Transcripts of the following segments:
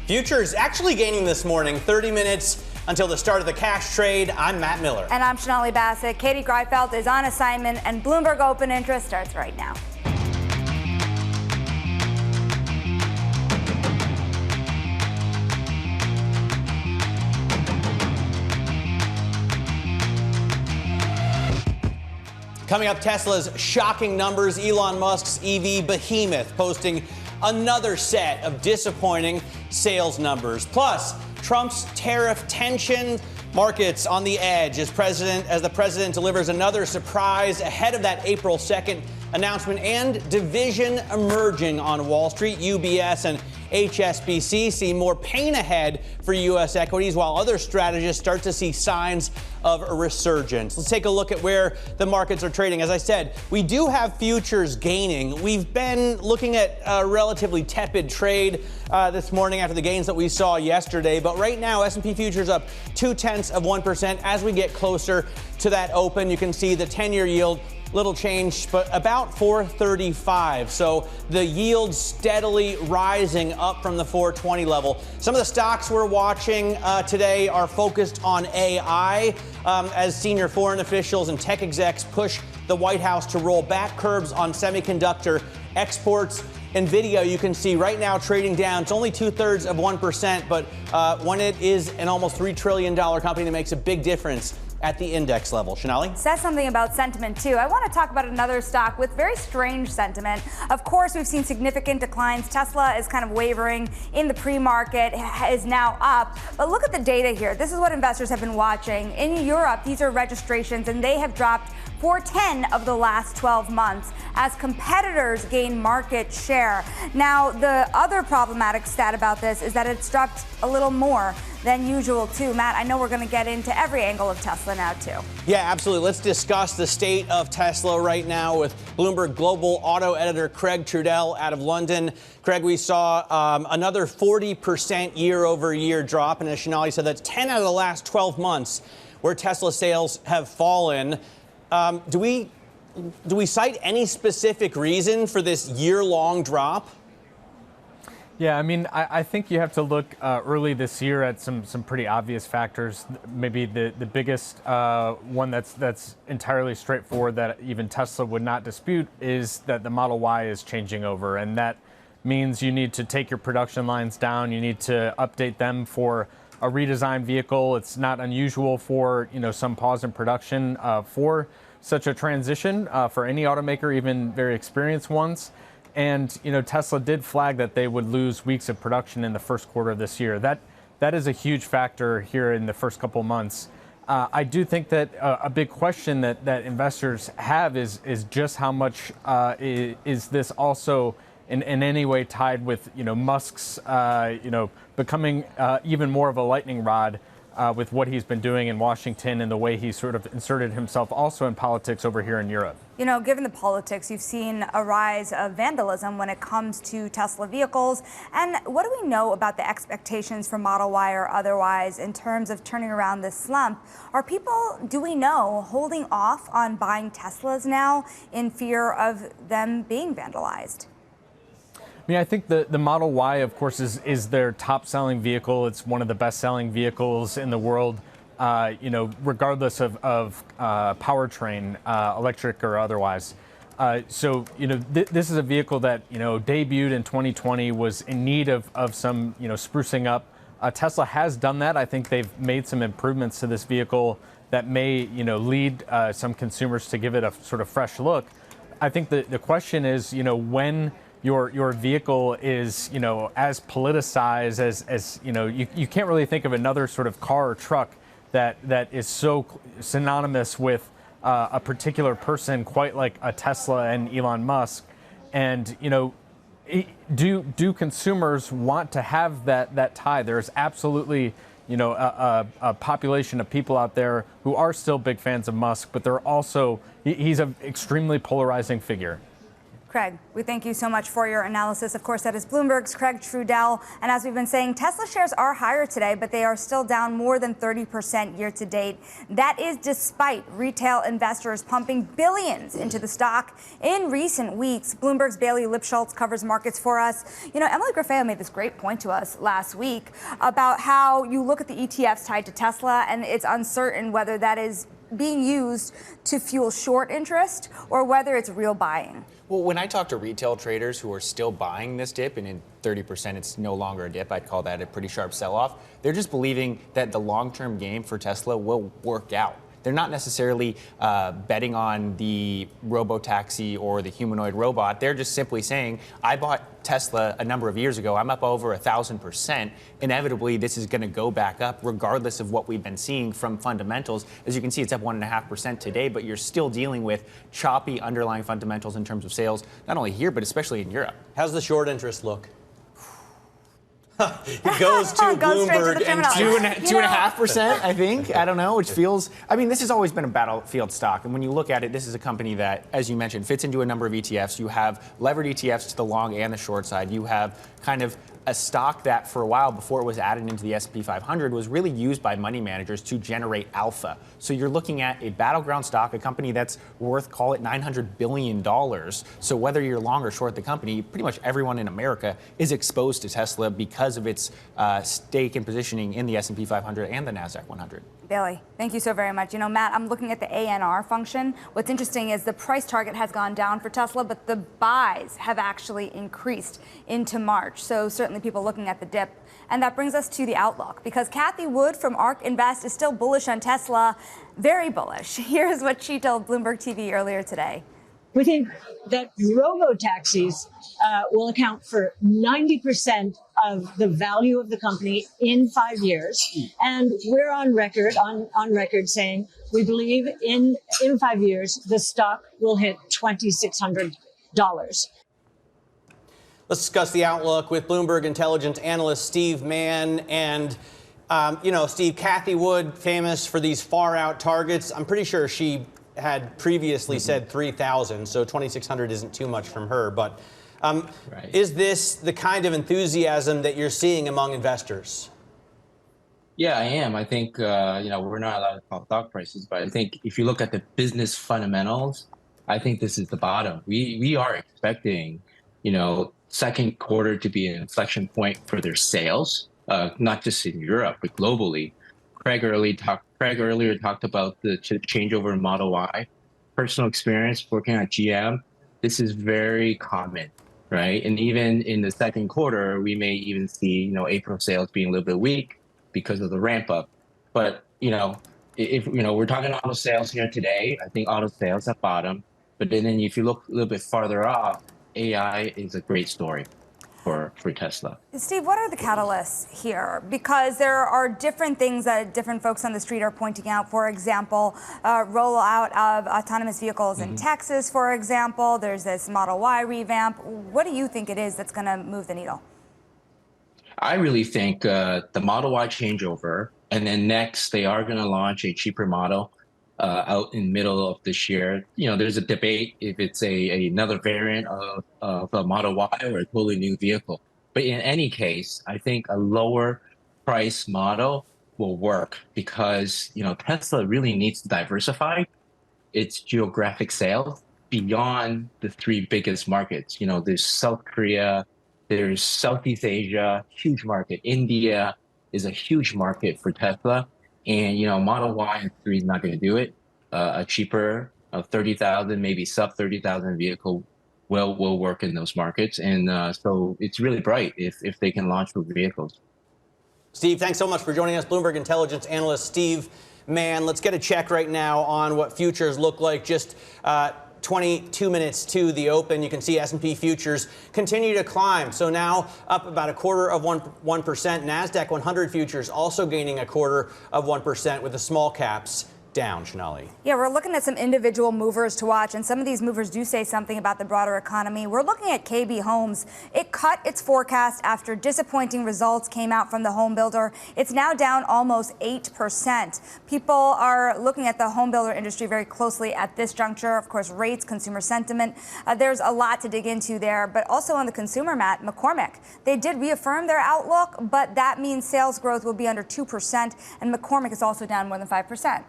Futures actually gaining this morning, 30 minutes until the start of the cash trade. I'm Matt Miller. And I'm Sonali Bassett. Katie Greifeld is on assignment, and Bloomberg Open Interest starts right now. Coming up, Tesla's shocking numbers. Elon Musk's EV behemoth posting another set of disappointing sales numbers. Plus, Trump's tariff tension, markets on the edge as the president delivers another surprise ahead of that April 2nd announcement, and division emerging on Wall Street. UBS and HSBC see more pain ahead for U.S. equities, while other strategists start to see signs of a resurgence. Let's take a look at where the markets are trading. As I said, we do have futures gaining. We've been looking at a relatively tepid trade this morning after the gains that we saw yesterday. But right now, S&P futures up 0.2%. As we get closer to that open, you can see the 10-year yield, little change, but about 435. So the yield steadily rising up from the 420 level. Some of the stocks we're watching today are focused on AI as senior foreign officials and tech execs push the White House to roll back curbs on semiconductor exports. NVIDIA, you can see right now trading down. It's only 0.2%, but when it is an almost $3 trillion company, that makes a big difference at the index level. Sonali? Says something about sentiment, too. I want to talk about another stock with very strange sentiment. Of course, we've seen significant declines. Tesla is kind of wavering in the pre-market, is now up. But look at the data here. This is what investors have been watching. In Europe, these are registrations, and they have dropped for 10 of the last 12 months as competitors gain market share. Now, the other problematic stat about this is that it's dropped a little more than usual, too. Matt, I know we're going to get into every angle of Tesla now, too. Yeah, absolutely. Let's discuss the state of Tesla right now with Bloomberg Global Auto Editor Craig Trudell out of London. Craig, we saw another 40% year-over-year drop, and as Sonali said, that's 10 out of the last 12 months where Tesla sales have fallen. Do we cite any specific reason for this year-long drop? Yeah, I mean, I think you have to look early this year at some pretty obvious factors. Maybe the biggest one that's entirely straightforward that even Tesla would not dispute is that the Model Y is changing over, and that means you need to take your production lines down. You need to update them for a redesigned vehicle. It's not unusual for some pause in production for such a transition for any automaker, even very experienced ones. And Tesla did flag that they would lose weeks of production in the first quarter of this year. That is a huge factor here in the first couple months. I do think that a big question that investors have is just how much is this also in any way tied with Musk's becoming even more of a lightning rod with what he's been doing in Washington and the way he sort of inserted himself also in politics over here in Europe. Given the politics, you've seen a rise of vandalism when it comes to Tesla vehicles. And what do we know about the expectations for Model Y or otherwise in terms of turning around this slump? Are people, do we know, holding off on buying Teslas now in fear of them being vandalized? I mean, I think the Model Y, of course, is their top-selling vehicle. It's one of the best-selling vehicles in the world, regardless of powertrain, electric or otherwise. This is a vehicle that debuted in 2020, was in need of some sprucing up. Tesla has done that. I think they've made some improvements to this vehicle that may lead some consumers to give it a sort of fresh look. I think the question is when your vehicle is, as politicized as you can't really think of another sort of car or truck that is so synonymous with a particular person, quite like a Tesla and Elon Musk. And, do consumers want to have that tie? There's absolutely, a population of people out there who are still big fans of Musk, but they're also, he's an extremely polarizing figure. Craig, we thank you so much for your analysis. Of course, that is Bloomberg's Craig Trudell. And as we've been saying, Tesla shares are higher today, but they are still down more than 30% year to date. That is despite retail investors pumping billions into the stock in recent weeks. Bloomberg's Bailey Lipschultz covers markets for us. You know, Emily Graffeo made this great point to us last week about how you look at the ETFs tied to Tesla, and it's uncertain whether that is being used to fuel short interest or whether it's real buying. Well, when I talk to retail traders who are still buying this dip, and in 30% it's no longer a dip, I'd call that a pretty sharp sell-off, they're just believing that the long-term game for Tesla will work out. They're not necessarily betting on the robo-taxi or the humanoid robot. They're just simply saying, I bought Tesla a number of years ago. I'm up over 1,000%. Inevitably, this is going to go back up regardless of what we've been seeing from fundamentals. As you can see, it's up 1.5% today, but you're still dealing with choppy underlying fundamentals in terms of sales, not only here, but especially in Europe. How's the short interest look? It goes to Goes straight to Bloomberg the and criminal. 2.5%, I think. I don't know, which feels, I mean, this has always been a battlefield stock. And when you look at it, this is a company that, as you mentioned, fits into a number of ETFs. You have levered ETFs to the long and the short side. You have kind of a stock that for a while before it was added into the S&P 500 was really used by money managers to generate alpha. So you're looking at a battleground stock, a company that's worth, call it $900 billion. So whether you're long or short the company, pretty much everyone in America is exposed to Tesla because of its stake and positioning in the S&P 500 and the NASDAQ 100. Bailey, thank you so very much. You know, Matt, I'm looking at the ANR function. What's interesting is the price target has gone down for Tesla, but the buys have actually increased into March. So certainly people looking at the dip. And that brings us to the outlook, because Cathie Wood from ARK Invest is still bullish on Tesla, very bullish. Here's what she told Bloomberg TV earlier today. We think that robo-taxis will account for 90% of the value of the company in 5 years. And we're on record saying we believe in 5 years, the stock will hit $2,600. Let's discuss the outlook with Bloomberg intelligence analyst Steve Mann. And, Steve, Cathie Wood, famous for these far-out targets. I'm pretty sure she had previously said 3,000, so 2,600 isn't too much from her. But is this the kind of enthusiasm that you're seeing among investors? Yeah, I am. I think, we're not allowed to talk stock prices, but I think if you look at the business fundamentals, I think this is the bottom. We are expecting, second quarter to be an inflection point for their sales, not just in Europe, but globally. Craig earlier talked about the changeover in Model Y. Personal experience working at GM, this is very common, right? And even in the second quarter, we may even see, April sales being a little bit weak because of the ramp up. But, if we're talking auto sales here today, I think auto sales at bottom. But then if you look a little bit farther off, AI is a great story for Tesla. Steve, what are the catalysts here? Because there are different things that different folks on the street are pointing out. For example, rollout of autonomous vehicles in Texas, for example. There's this Model Y revamp. What do you think it is that's going to move the needle? I really think the Model Y changeover, and then next they are going to launch a cheaper model out in middle of this year. There's a debate if it's another variant of a Model Y or a totally new vehicle. But in any case, I think a lower price model will work because, Tesla really needs to diversify its geographic sales beyond the three biggest markets. There's South Korea, there's Southeast Asia, huge market. India is a huge market for Tesla. And, Model Y and 3 is not going to do it. A cheaper, 30,000, maybe sub 30,000 vehicle will work in those markets. And so it's really bright if they can launch with vehicles. Steve, thanks so much for joining us. Bloomberg intelligence analyst Steve Mann. Let's get a check right now on what futures look like. Just 22 minutes to the open. You can see S&P futures continue to climb. So now up about 1/4 of 1%. NASDAQ 100 futures also gaining 1/4 of 1% with the small caps down, Shonali. Yeah, we're looking at some individual movers to watch, and some of these movers do say something about the broader economy. We're looking at KB Homes. It cut its forecast after disappointing results came out from the home builder. It's now down almost 8%. People are looking at the home builder industry very closely at this juncture. Of course, rates, consumer sentiment. There's a lot to dig into there, but also on the consumer mat, McCormick. They did reaffirm their outlook, but that means sales growth will be under 2%, and McCormick is also down more than 5%.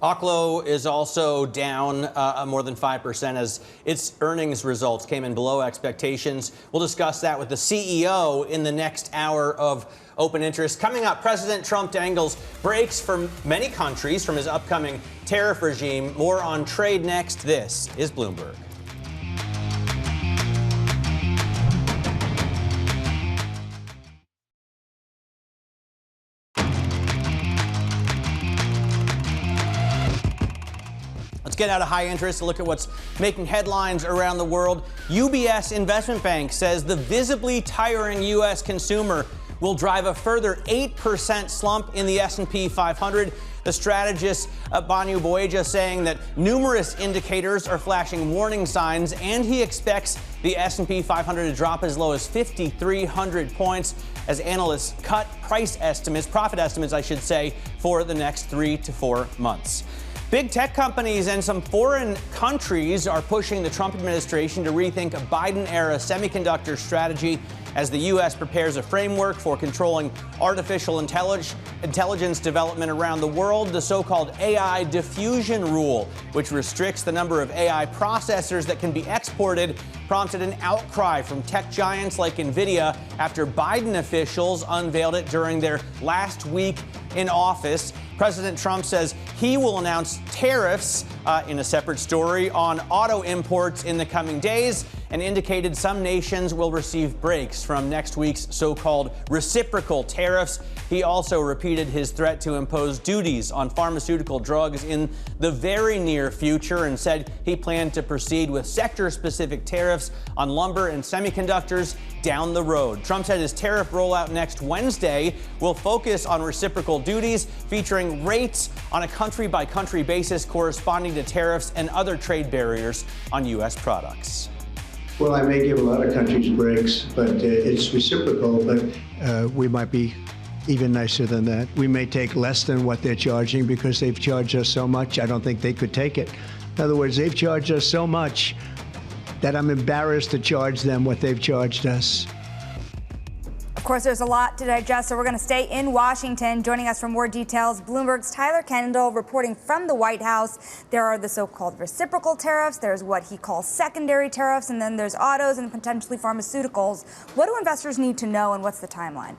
Oklo is also down more than 5% as its earnings results came in below expectations. We'll discuss that with the CEO in the next hour of Open Interest. Coming up, President Trump dangles breaks from many countries from his upcoming tariff regime. More on trade next. This is Bloomberg. Let's get out of high interest to look at what's making headlines around the world. UBS Investment Bank says the visibly tiring U.S. consumer will drive a further 8% slump in the S&P 500. The strategist Banu Boeja saying that numerous indicators are flashing warning signs, and he expects the S&P 500 to drop as low as 5,300 points as analysts cut profit estimates, I should say, for the next 3 to 4 months. Big tech companies and some foreign countries are pushing the Trump administration to rethink a Biden-era semiconductor strategy as the U.S. prepares a framework for controlling artificial intelligence development around the world. The so-called AI diffusion rule, which restricts the number of AI processors that can be exported, prompted an outcry from tech giants like NVIDIA after Biden officials unveiled it during their last week in office. President Trump says he will announce tariffs in a separate story on auto imports in the coming days, and indicated some nations will receive breaks from next week's so-called reciprocal tariffs. He also repeated his threat to impose duties on pharmaceutical drugs in the very near future and said he planned to proceed with sector-specific tariffs on lumber and semiconductors down the road. Trump said his tariff rollout next Wednesday will focus on reciprocal duties, featuring rates on a country-by-country basis corresponding to tariffs and other trade barriers on U.S. products. Well, I may give a lot of countries breaks, but it's reciprocal, but we might be even nicer than that. We may take less than what they're charging because they've charged us so much. I don't think they could take it. In other words, they've charged us so much that I'm embarrassed to charge them what they've charged us. Of course, there's a lot to digest, so we're going to stay in Washington. Joining us for more details, Bloomberg's Tyler Kendall reporting from the White House. There are the so-called reciprocal tariffs. There's what he calls secondary tariffs, and then there's autos and potentially pharmaceuticals. What do investors need to know, and what's the timeline?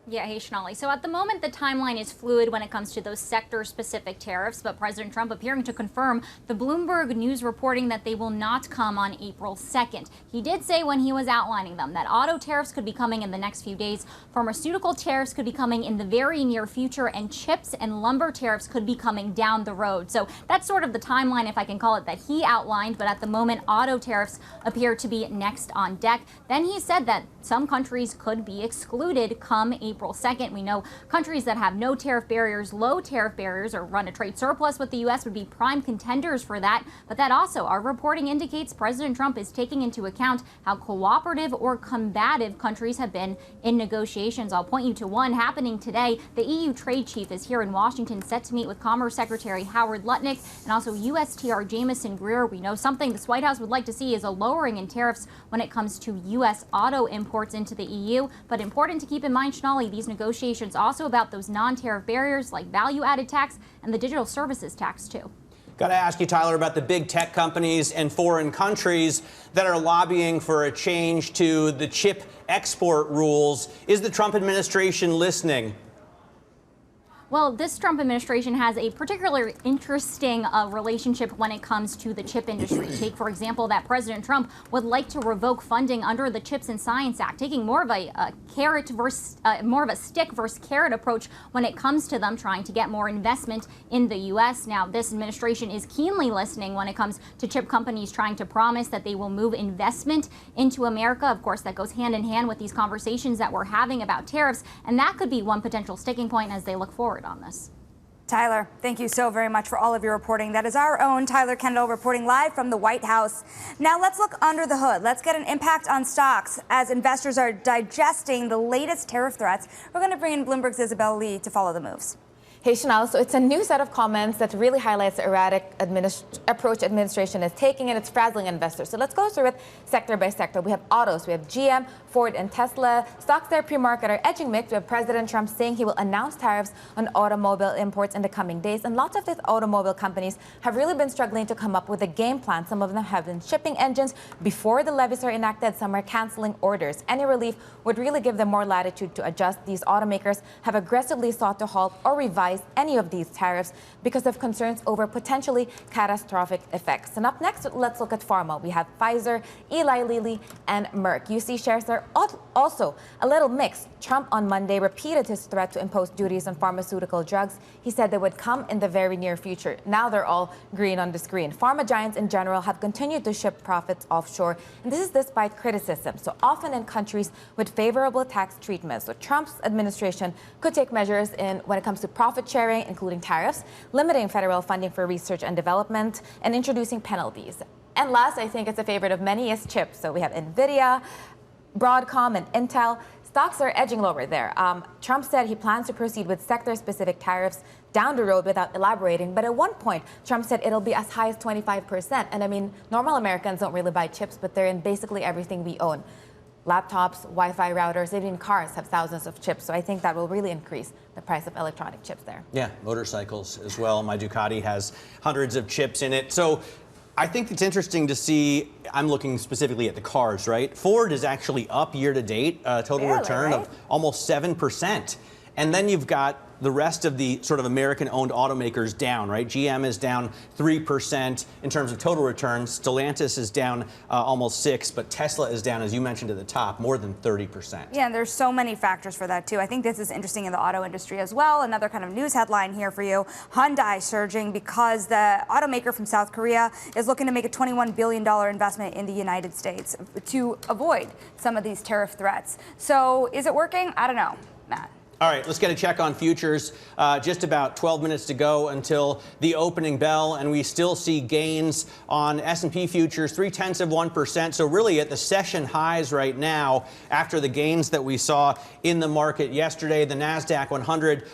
Yeah, hey, Shanali. So at the moment, the timeline is fluid when it comes to those sector-specific tariffs, but President Trump appearing to confirm the Bloomberg News reporting that they will not come on April 2nd. He did say when he was outlining them that auto tariffs could be coming in the next few days, pharmaceutical tariffs could be coming in the very near future, and chips and lumber tariffs could be coming down the road. So that's sort of the timeline, if I can call it, that he outlined, but at the moment, auto tariffs appear to be next on deck. Then he said that some countries could be excluded come April 2nd. We know countries that have no tariff barriers, low tariff barriers, or run a trade surplus with the U.S. would be prime contenders for that. But that also, our reporting indicates President Trump is taking into account how cooperative or combative countries have been in negotiations. I'll point you to one happening today. The EU trade chief is here in Washington, set to meet with Commerce Secretary Howard Lutnick and also USTR Jamieson Greer. We know something this White House would like to see is a lowering in tariffs when it comes to U.S. auto imports into the EU. But important to keep in mind, Shanali, these negotiations also about those non-tariff barriers like value-added tax and the digital services tax too. Got to ask you, Tyler, about the big tech companies and foreign countries that are lobbying for a change to the chip export rules. Is the Trump administration listening? Well, this Trump administration has a particularly interesting relationship when it comes to the chip industry. Take, for example, that President Trump would like to revoke funding under the Chips and Science Act, taking more of a stick versus carrot approach when it comes to them trying to get more investment in the U.S. Now, this administration is keenly listening when it comes to chip companies trying to promise that they will move investment into America. Of course, that goes hand in hand with these conversations that we're having about tariffs, and that could be one potential sticking point as they look forward on this. Tyler, thank you so very much for all of your reporting. That is our own Tyler Kendall reporting live from the White House. Now let's look under the hood. Let's get an impact on stocks as investors are digesting the latest tariff threats. We're going to bring in Bloomberg's Isabel Lee to follow the moves. Hey, Chanel, so it's a new set of comments that really highlights the erratic approach administration is taking, and it's frazzling investors. So let's go through it sector by sector. We have autos, we have GM, Ford, and Tesla. Stocks there pre-market are edging mixed. We have President Trump saying he will announce tariffs on automobile imports in the coming days. And lots of these automobile companies have really been struggling to come up with a game plan. Some of them have been shipping engines before the levies are enacted. Some are canceling orders. Any relief would really give them more latitude to adjust. These automakers have aggressively sought to halt or revise any of these tariffs because of concerns over potentially catastrophic effects. And up next, let's look at pharma. We have Pfizer, Eli Lilly, and Merck. You see shares are also a little mixed. Trump on Monday repeated his threat to impose duties on pharmaceutical drugs. He said they would come in the very near future. Now they're all green on the screen. Pharma giants in general have continued to ship profits offshore, and this is despite criticism. So often in countries with favorable tax treatment. So Trump's administration could take measures when it comes to profit sharing, including tariffs, limiting federal funding for research and development, and introducing penalties. And last, I think it's a favorite of many, is chips. So we have NVIDIA, Broadcom, and Intel. Stocks are edging lower there. Trump said he plans to proceed with sector-specific tariffs down the road without elaborating. But at one point, Trump said it'll be as high as 25%. And I mean, normal Americans don't really buy chips, but they're in basically everything we own. Laptops, Wi-Fi routers, even cars have thousands of chips. So I think that will really increase the price of electronic chips there. Yeah, motorcycles as well. My Ducati has hundreds of chips in it. So I think it's interesting to see, I'm looking specifically at the cars, right? Ford is actually up year to date, total return of almost 7%. And then you've got the rest of the sort of American-owned automakers down, right? GM is down 3% in terms of total returns. Stellantis is down almost 6%, but Tesla is down, as you mentioned at the top, more than 30%. Yeah, and there's so many factors for that, too. I think this is interesting in the auto industry as well. Another kind of news headline here for you. Hyundai surging because the automaker from South Korea is looking to make a $21 billion investment in the United States to avoid some of these tariff threats. So is it working? I don't know, Matt. All right, let's get a check on futures. Just about 12 minutes to go until the opening bell, and we still see gains on S&P futures, 0.3%. So really at the session highs right now after the gains that we saw in the market yesterday. The NASDAQ 100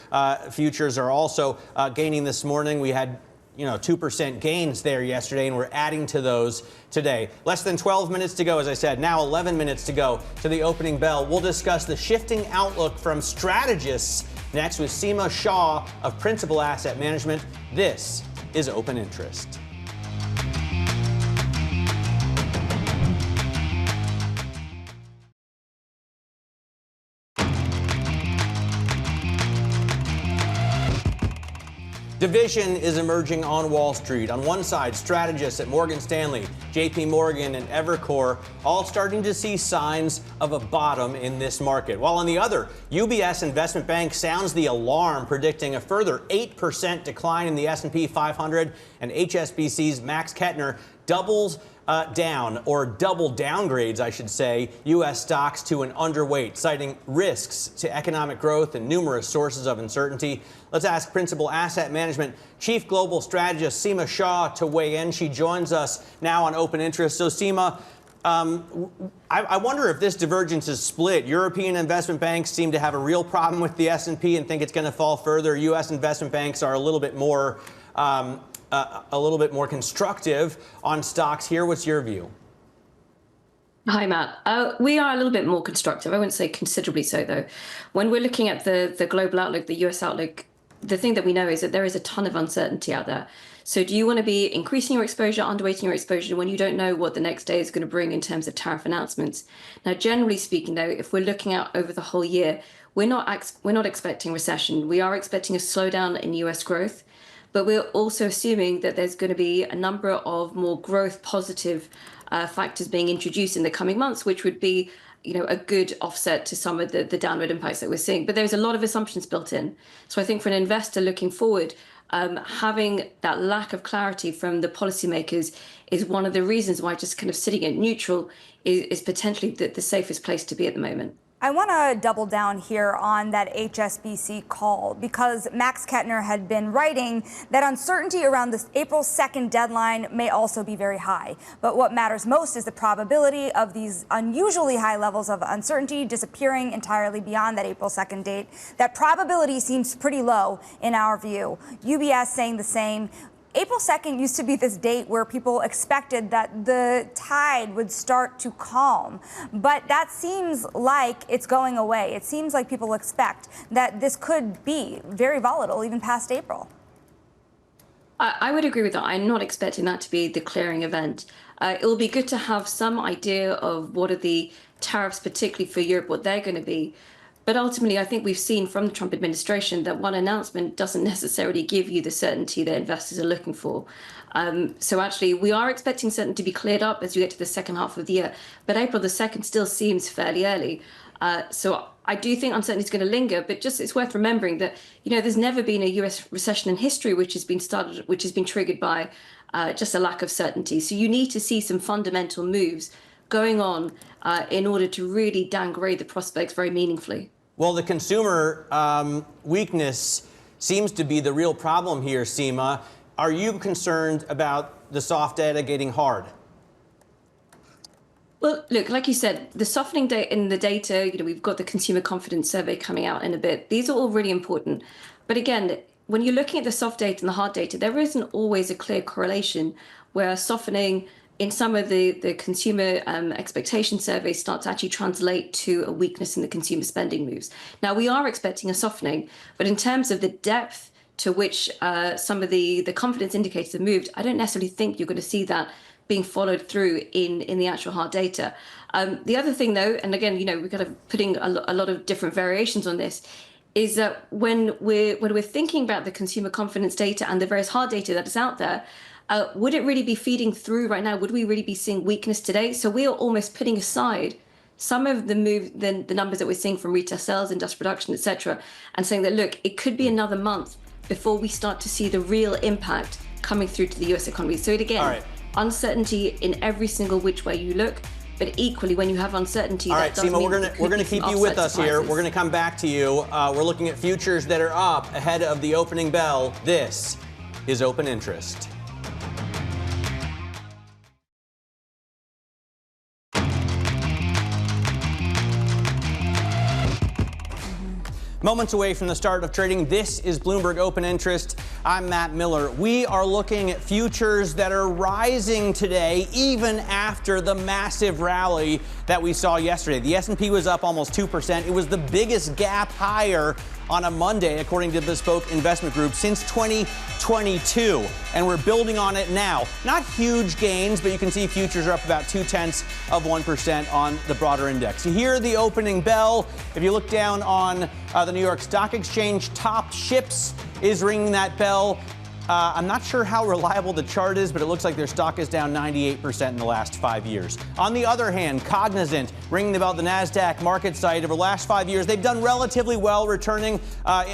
futures are also gaining this morning. We had 2% gains there yesterday, and we're adding to those today. Less than 12 minutes to go, as I said, now 11 minutes to go to the opening bell. We'll discuss the shifting outlook from strategists next with Seema Shah of Principal Asset Management. This is Open Interest. Division is emerging on Wall Street. On one side, strategists at Morgan Stanley, JP Morgan, and Evercore all starting to see signs of a bottom in this market. While on the other, UBS Investment Bank sounds the alarm, predicting a further 8% decline in the S&P 500, and HSBC's Max Kettner double downgrades, I should say, U.S. stocks to an underweight, citing risks to economic growth and numerous sources of uncertainty. Let's ask Principal Asset Management Chief Global Strategist Seema Shah to weigh in. She joins us now on Open Interest. So, Seema, I wonder if this divergence is split. European investment banks seem to have a real problem with the S&P and think it's going to fall further. U.S. investment banks are a little bit more constructive on stocks here. What's your view? Hi, Matt. We are a little bit more constructive. I wouldn't say considerably so, though. When we're looking at the global outlook, the US outlook, the thing that we know is that there is a ton of uncertainty out there. So do you want to be increasing your exposure, underweighting your exposure when you don't know what the next day is going to bring in terms of tariff announcements? Now, generally speaking, though, if we're looking out over the whole year, we're not expecting recession. We are expecting a slowdown in US growth. But we're also assuming that there's going to be a number of more growth positive factors being introduced in the coming months, which would be, a good offset to some of the downward impacts that we're seeing. But there's a lot of assumptions built in. So I think for an investor looking forward, having that lack of clarity from the policymakers is one of the reasons why just kind of sitting at neutral is potentially the safest place to be at the moment. I want to double down here on that HSBC call because Max Kettner had been writing that uncertainty around this April 2nd deadline may also be very high. But what matters most is the probability of these unusually high levels of uncertainty disappearing entirely beyond that April 2nd date. That probability seems pretty low in our view. UBS saying the same. April 2nd used to be this date where people expected that the tide would start to calm, but that seems like it's going away. It seems like people expect that this could be very volatile even past April. I would agree with that. I'm not expecting that to be the clearing event. It will be good to have some idea of what are the tariffs, particularly for Europe, what they're going to be. But ultimately, I think we've seen from the Trump administration that one announcement doesn't necessarily give you the certainty that investors are looking for. So actually, we are expecting certainty to be cleared up as you get to the second half of the year. But April the 2nd still seems fairly early. So I do think uncertainty is going to linger. But just it's worth remembering that, there's never been a US recession in history which has been triggered by just a lack of certainty. So you need to see some fundamental moves going on in order to really downgrade the prospects very meaningfully. Well, the consumer weakness seems to be the real problem here, Seema. Are you concerned about the soft data getting hard? Well, look, like you said, the softening in the data, we've got the consumer confidence survey coming out in a bit. These are all really important. But again, when you're looking at the soft data and the hard data, there isn't always a clear correlation where softening in some of the consumer expectation surveys start to actually translate to a weakness in the consumer spending moves. Now, we are expecting a softening, but in terms of the depth to which some of the confidence indicators have moved, I don't necessarily think you're going to see that being followed through in the actual hard data. The other thing, though, and again, we're kind of putting a lot of different variations on this, is that when we're thinking about the consumer confidence data and the various hard data that is out there, would it really be feeding through right now? Would we really be seeing weakness today? So we are almost putting aside some of the numbers that we're seeing from retail sales, industrial production, et cetera, and saying that, look, it could be another month before we start to see the real impact coming through to the US economy. So again, uncertainty in every single which way you look, but equally when you have uncertainty. All right, Seema, we're going to keep you with us here. We're going to come back to you. We're looking at futures that are up ahead of the opening bell. This is Open Interest. Moments away from the start of trading, this is Bloomberg Open Interest. I'm Matt Miller. We are looking at futures that are rising today, even after the massive rally that we saw yesterday. The S&P was up almost 2%. It was the biggest gap higher on a Monday, according to Bespoke Investment Group, since 2022. And we're building on it now. Not huge gains, but you can see futures are up about 0.2% on the broader index. You hear the opening bell. If you look down on the New York Stock Exchange, Top Ships is ringing that bell. I'm not sure how reliable the chart is, but it looks like their stock is down 98% in the last 5 years. On the other hand, Cognizant ringing the bell, the NASDAQ market site. Over the last 5 years, they've done relatively well, returning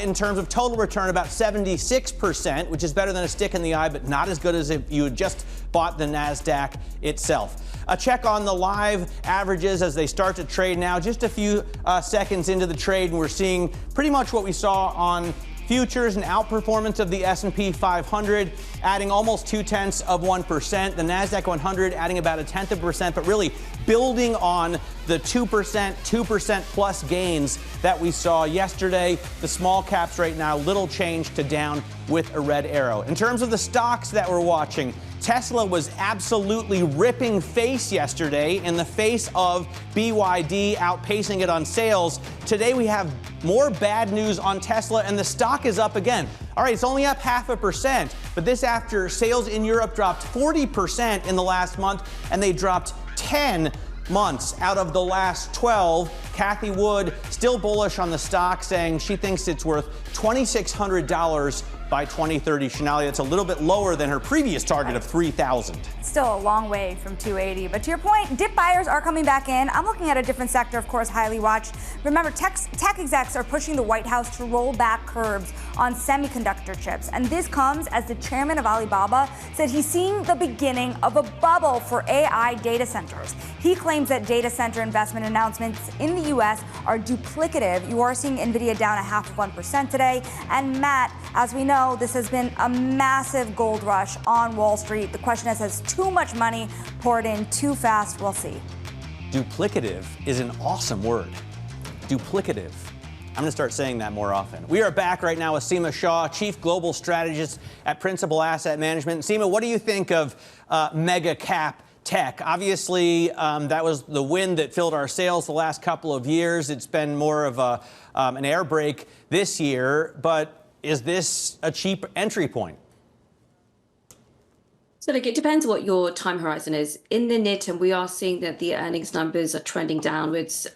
in terms of total return about 76%, which is better than a stick in the eye, but not as good as if you had just bought the NASDAQ itself. A check on the live averages as they start to trade now. Just a few seconds into the trade, and we're seeing pretty much what we saw on futures, an outperformance of the S&P 500, adding almost 0.2%. The NASDAQ 100 adding about 0.1%, but really building on the 2% plus gains that we saw yesterday. The small caps right now, little change to down with a red arrow. In terms of the stocks that we're watching, Tesla was absolutely ripping face yesterday in the face of BYD outpacing it on sales. Today we have more bad news on Tesla, and the stock is up again. All right, it's only up 0.5%, but this after sales in Europe dropped 40% in the last month, and they dropped 10 months out of the last 12. Cathie Wood still bullish on the stock, saying she thinks it's worth $2,600 by 2030. Shanali, that's a little bit lower than her previous target of 3,000. Still a long way from 280. But to your point, dip buyers are coming back in. I'm looking at a different sector, of course, highly watched. Remember, tech execs are pushing the White House to roll back curbs on semiconductor chips. And this comes as the chairman of Alibaba said he's seeing the beginning of a bubble for AI data centers. He claims that data center investment announcements in the US are duplicative. You are seeing NVIDIA down 0.5% today. And Matt, as we know, this has been a massive gold rush on Wall Street. The question is, has too much money poured in too fast? We'll see. Duplicative is an awesome word. Duplicative. I'm going to start saying that more often. We are back right now with Seema Shah, Chief Global Strategist at Principal Asset Management. Seema, what do you think of mega cap tech? Obviously, that was the wind that filled our sails the last couple of years. It's been more of an air brake this year. But is this a cheap entry point? So look, it depends what your time horizon is. In the near term, we are seeing that the earnings numbers are trending downwards.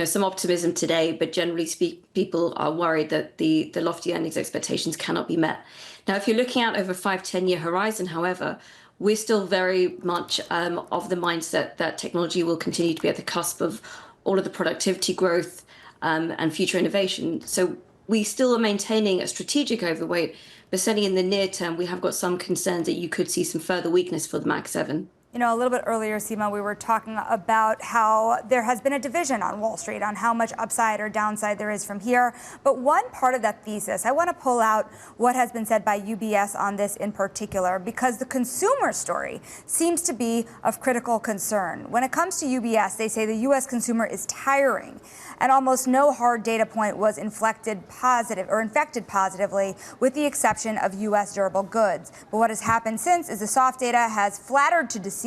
Some optimism today, but generally speaking, people are worried that the lofty earnings expectations cannot be met. Now, if you're looking out over 5-10 year horizon, however, we're still very much of the mindset that technology will continue to be at the cusp of all of the productivity growth and future innovation. So we still are maintaining a strategic overweight, but certainly in the near term, we have got some concerns that you could see some further weakness for the Mac 7. You know, a little bit earlier, Seema, we were talking about how there has been a division on Wall Street on how much upside or downside there is from here. But one part of that thesis, I want to pull out what has been said by UBS on this in particular, because the consumer story seems to be of critical concern. When it comes to UBS, they say the U.S. consumer is tiring, and almost no hard data point was inflected infected positively, with the exception of U.S. durable goods. But what has happened since is the soft data has flattered to deceive.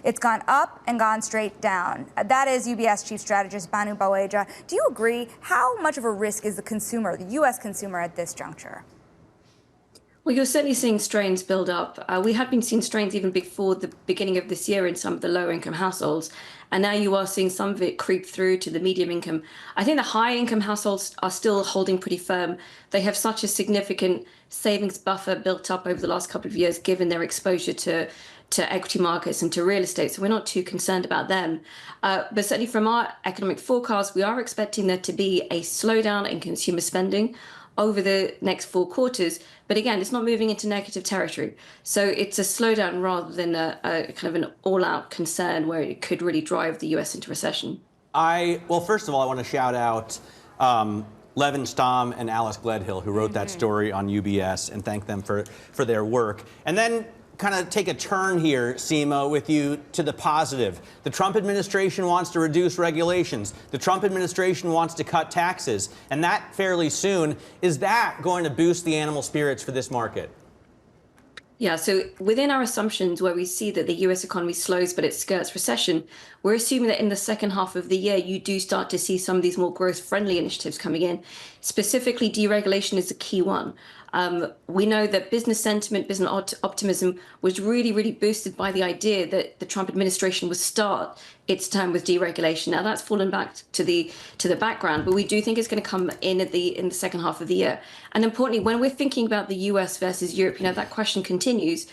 It's gone up and gone straight down. That is UBS Chief Strategist Banu Baweja. Do you agree? How much of a risk is the consumer, the U.S. consumer, at this juncture? Well, you're certainly seeing strains build up. We had been seeing strains even before the beginning of this year in some of the lower income households. And now you are seeing some of it creep through to the medium income. I think the high income households are still holding pretty firm. They have such a significant savings buffer built up over the last couple of years, given their exposure to equity markets and to real estate. So we're not too concerned about them. But certainly from our economic forecast, we are expecting there to be a slowdown in consumer spending over the next 4 quarters. But again, it's not moving into negative territory. So it's a slowdown rather than a kind of an all-out concern where it could really drive the U.S. into recession. Well, first of all, I want to shout out Levin Stom and Alice Gledhill, who wrote that story on UBS, and thank them for their work. And then kind of take a turn here, Seema, with you to the positive. The Trump administration wants to reduce regulations. The Trump administration wants to cut taxes, and that fairly soon. Is that going to boost the animal spirits for this market? Yeah, so within our assumptions where we see that the US economy slows but it skirts recession, we're assuming that in the second half of the year, you do start to see some of these more growth-friendly initiatives coming in. Specifically, deregulation is a key one. We know that business sentiment, business optimism was really, really boosted by the idea that the Trump administration would start its term with deregulation. Now that's fallen back to the background, but we do think it's going to come in the second half of the year. And importantly, when we're thinking about the US versus Europe, that question continues.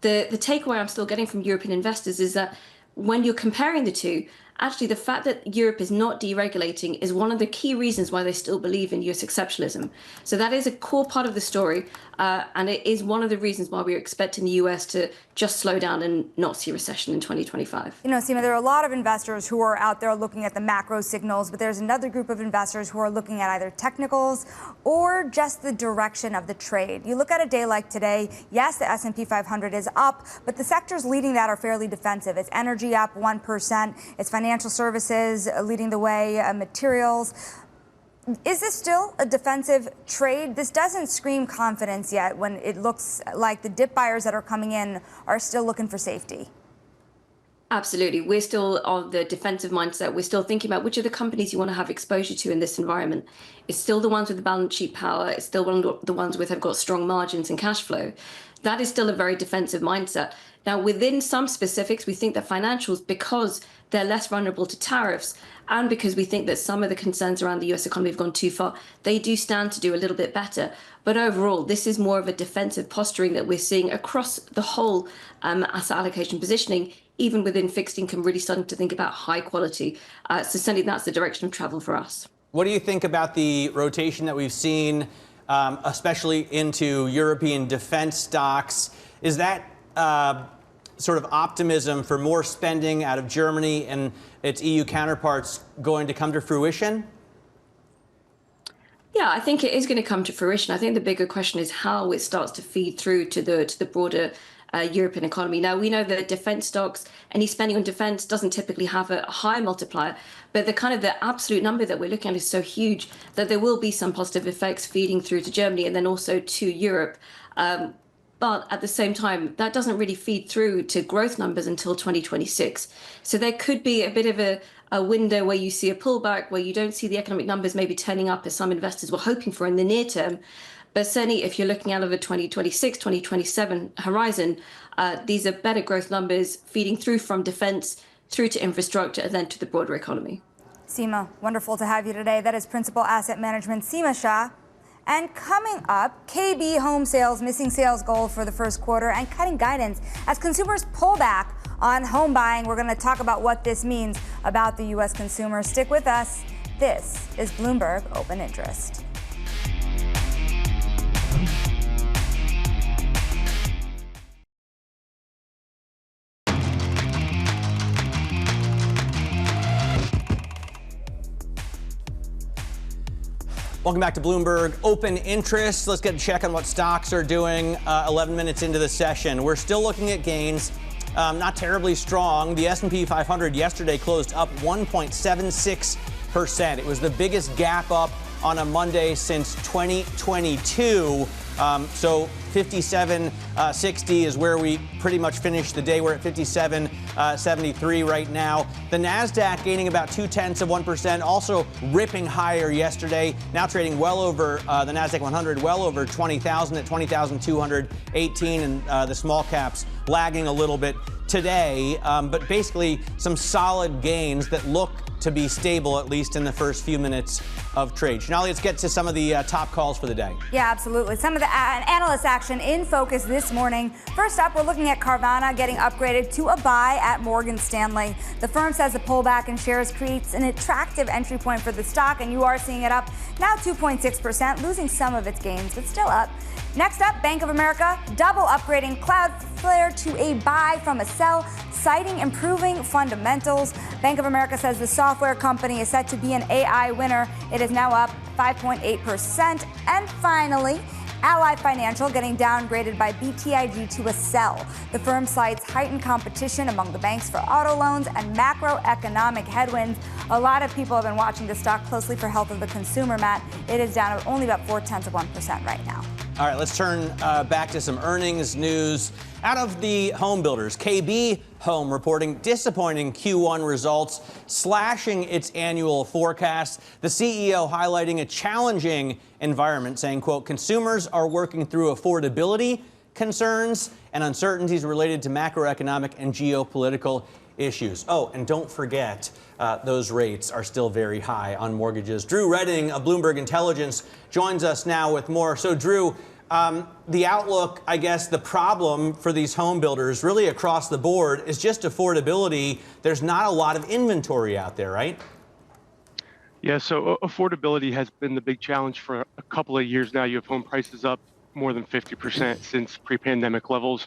The takeaway I'm still getting from European investors is that when you're comparing the two, actually, the fact that Europe is not deregulating is one of the key reasons why they still believe in US exceptionalism. So that is a core part of the story, and it is one of the reasons why we're expecting the US to just slow down and not see recession in 2025. Seema, there are a lot of investors who are out there looking at the macro signals, but there's another group of investors who are looking at either technicals or just the direction of the trade. You look at a day like today, yes, the S&P 500 is up, but the sectors leading that are fairly defensive. It's energy up 1%, it's financial services leading the way, materials. Is this still a defensive trade? This doesn't scream confidence yet when it looks like the dip buyers that are coming in are still looking for safety. Absolutely. We're still on the defensive mindset. We're still thinking about which of the companies you want to have exposure to in this environment. It's still the ones with the balance sheet power. It's still one of the ones with have got strong margins and cash flow. That is still a very defensive mindset. Now, within some specifics, we think that financials, because they're less vulnerable to tariffs, and because we think that some of the concerns around the US economy have gone too far, they do stand to do a little bit better. But overall, this is more of a defensive posturing that we're seeing across the whole asset allocation positioning, even within fixed income, really starting to think about high quality. So certainly that's the direction of travel for us. What do you think about the rotation that we've seen, especially into European defense stocks? Is that sort of optimism for more spending out of Germany and its EU counterparts going to come to fruition? Yeah, I think it is going to come to fruition. I think the bigger question is how it starts to feed through to the broader European economy. Now, we know that defense stocks, any spending on defense doesn't typically have a high multiplier, but the absolute number that we're looking at is so huge that there will be some positive effects feeding through to Germany and then also to Europe. But at the same time, that doesn't really feed through to growth numbers until 2026. So there could be a bit of a window where you see a pullback, where you don't see the economic numbers maybe turning up as some investors were hoping for in the near term. But certainly, if you're looking out of a 2026, 2027 horizon, these are better growth numbers feeding through from defense through to infrastructure and then to the broader economy. Seema, wonderful to have you today. That is Principal Asset Management Seema Shah. And coming up, KB home sales missing sales goal for the first quarter and cutting guidance as consumers pull back on home buying. We're going to talk about what this means about the U.S. consumer. Stick with us. This is Bloomberg Open Interest. Welcome back to Bloomberg Open Interest. Let's get a check on what stocks are doing 11 minutes into the session. We're still looking at gains, not terribly strong. The S&P 500 yesterday closed up 1.76%. It was the biggest gap up on a Monday since 2022. So 57.60 is where we pretty much finished the day. We're at 57.73 right now. The NASDAQ gaining about 0.2%, also ripping higher yesterday. Now trading well over the NASDAQ 100, well over 20,000 at 20,218, and the small caps lagging a little bit today. But basically some solid gains that look to be stable, at least in the first few minutes of trade. Shanali, let's get to some of the top calls for the day. Yeah, absolutely. Some of the analyst action in focus this morning. First up, we're looking at Carvana getting upgraded to a buy at Morgan Stanley. The firm says the pullback in shares creates an attractive entry point for the stock, and you are seeing it up now 2.6%, losing some of its gains, but still up. Next up, Bank of America double upgrading Cloudflare to a buy from a sell, citing improving fundamentals. Bank of America says the software company is set to be an AI winner. It is now up 5.8%. And finally, Ally Financial getting downgraded by BTIG to a sell. The firm cites heightened competition among the banks for auto loans and macroeconomic headwinds. A lot of people have been watching the stock closely for health of the consumer, Matt. It is down only about 0.4% right now. All right, let's turn back to some earnings news. Out of the home builders, KB Home reporting disappointing Q1 results, slashing its annual forecast. The CEO highlighting a challenging environment, saying, quote, consumers are working through affordability concerns and uncertainties related to macroeconomic and geopolitical issues. Oh, and don't forget, those rates are still very high on mortgages. Drew Redding of Bloomberg Intelligence joins us now with more. So, Drew, the outlook, I guess, the problem for these home builders really across the board is just affordability. There's not a lot of inventory out there, right? Yeah, so affordability has been the big challenge for a couple of years now. You have home prices up more than 50% since pre-pandemic levels.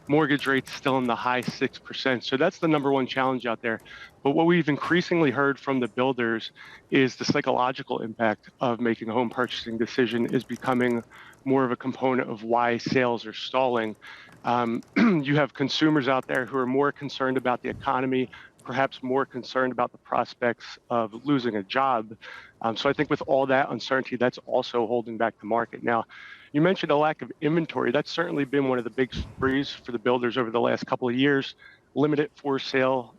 Mortgage rates still in the high 6%. So that's the number one challenge out there. But what we've increasingly heard from the builders is the psychological impact of making a home purchasing decision is becoming more of a component of why sales are stalling. You have consumers out there who are more concerned about the economy, perhaps more concerned about the prospects of losing a job. So I think with all that uncertainty, that's also holding back the market. Now, you mentioned a lack of inventory. That's certainly been one of the big sprees for the builders over the last couple of years. Limited for sale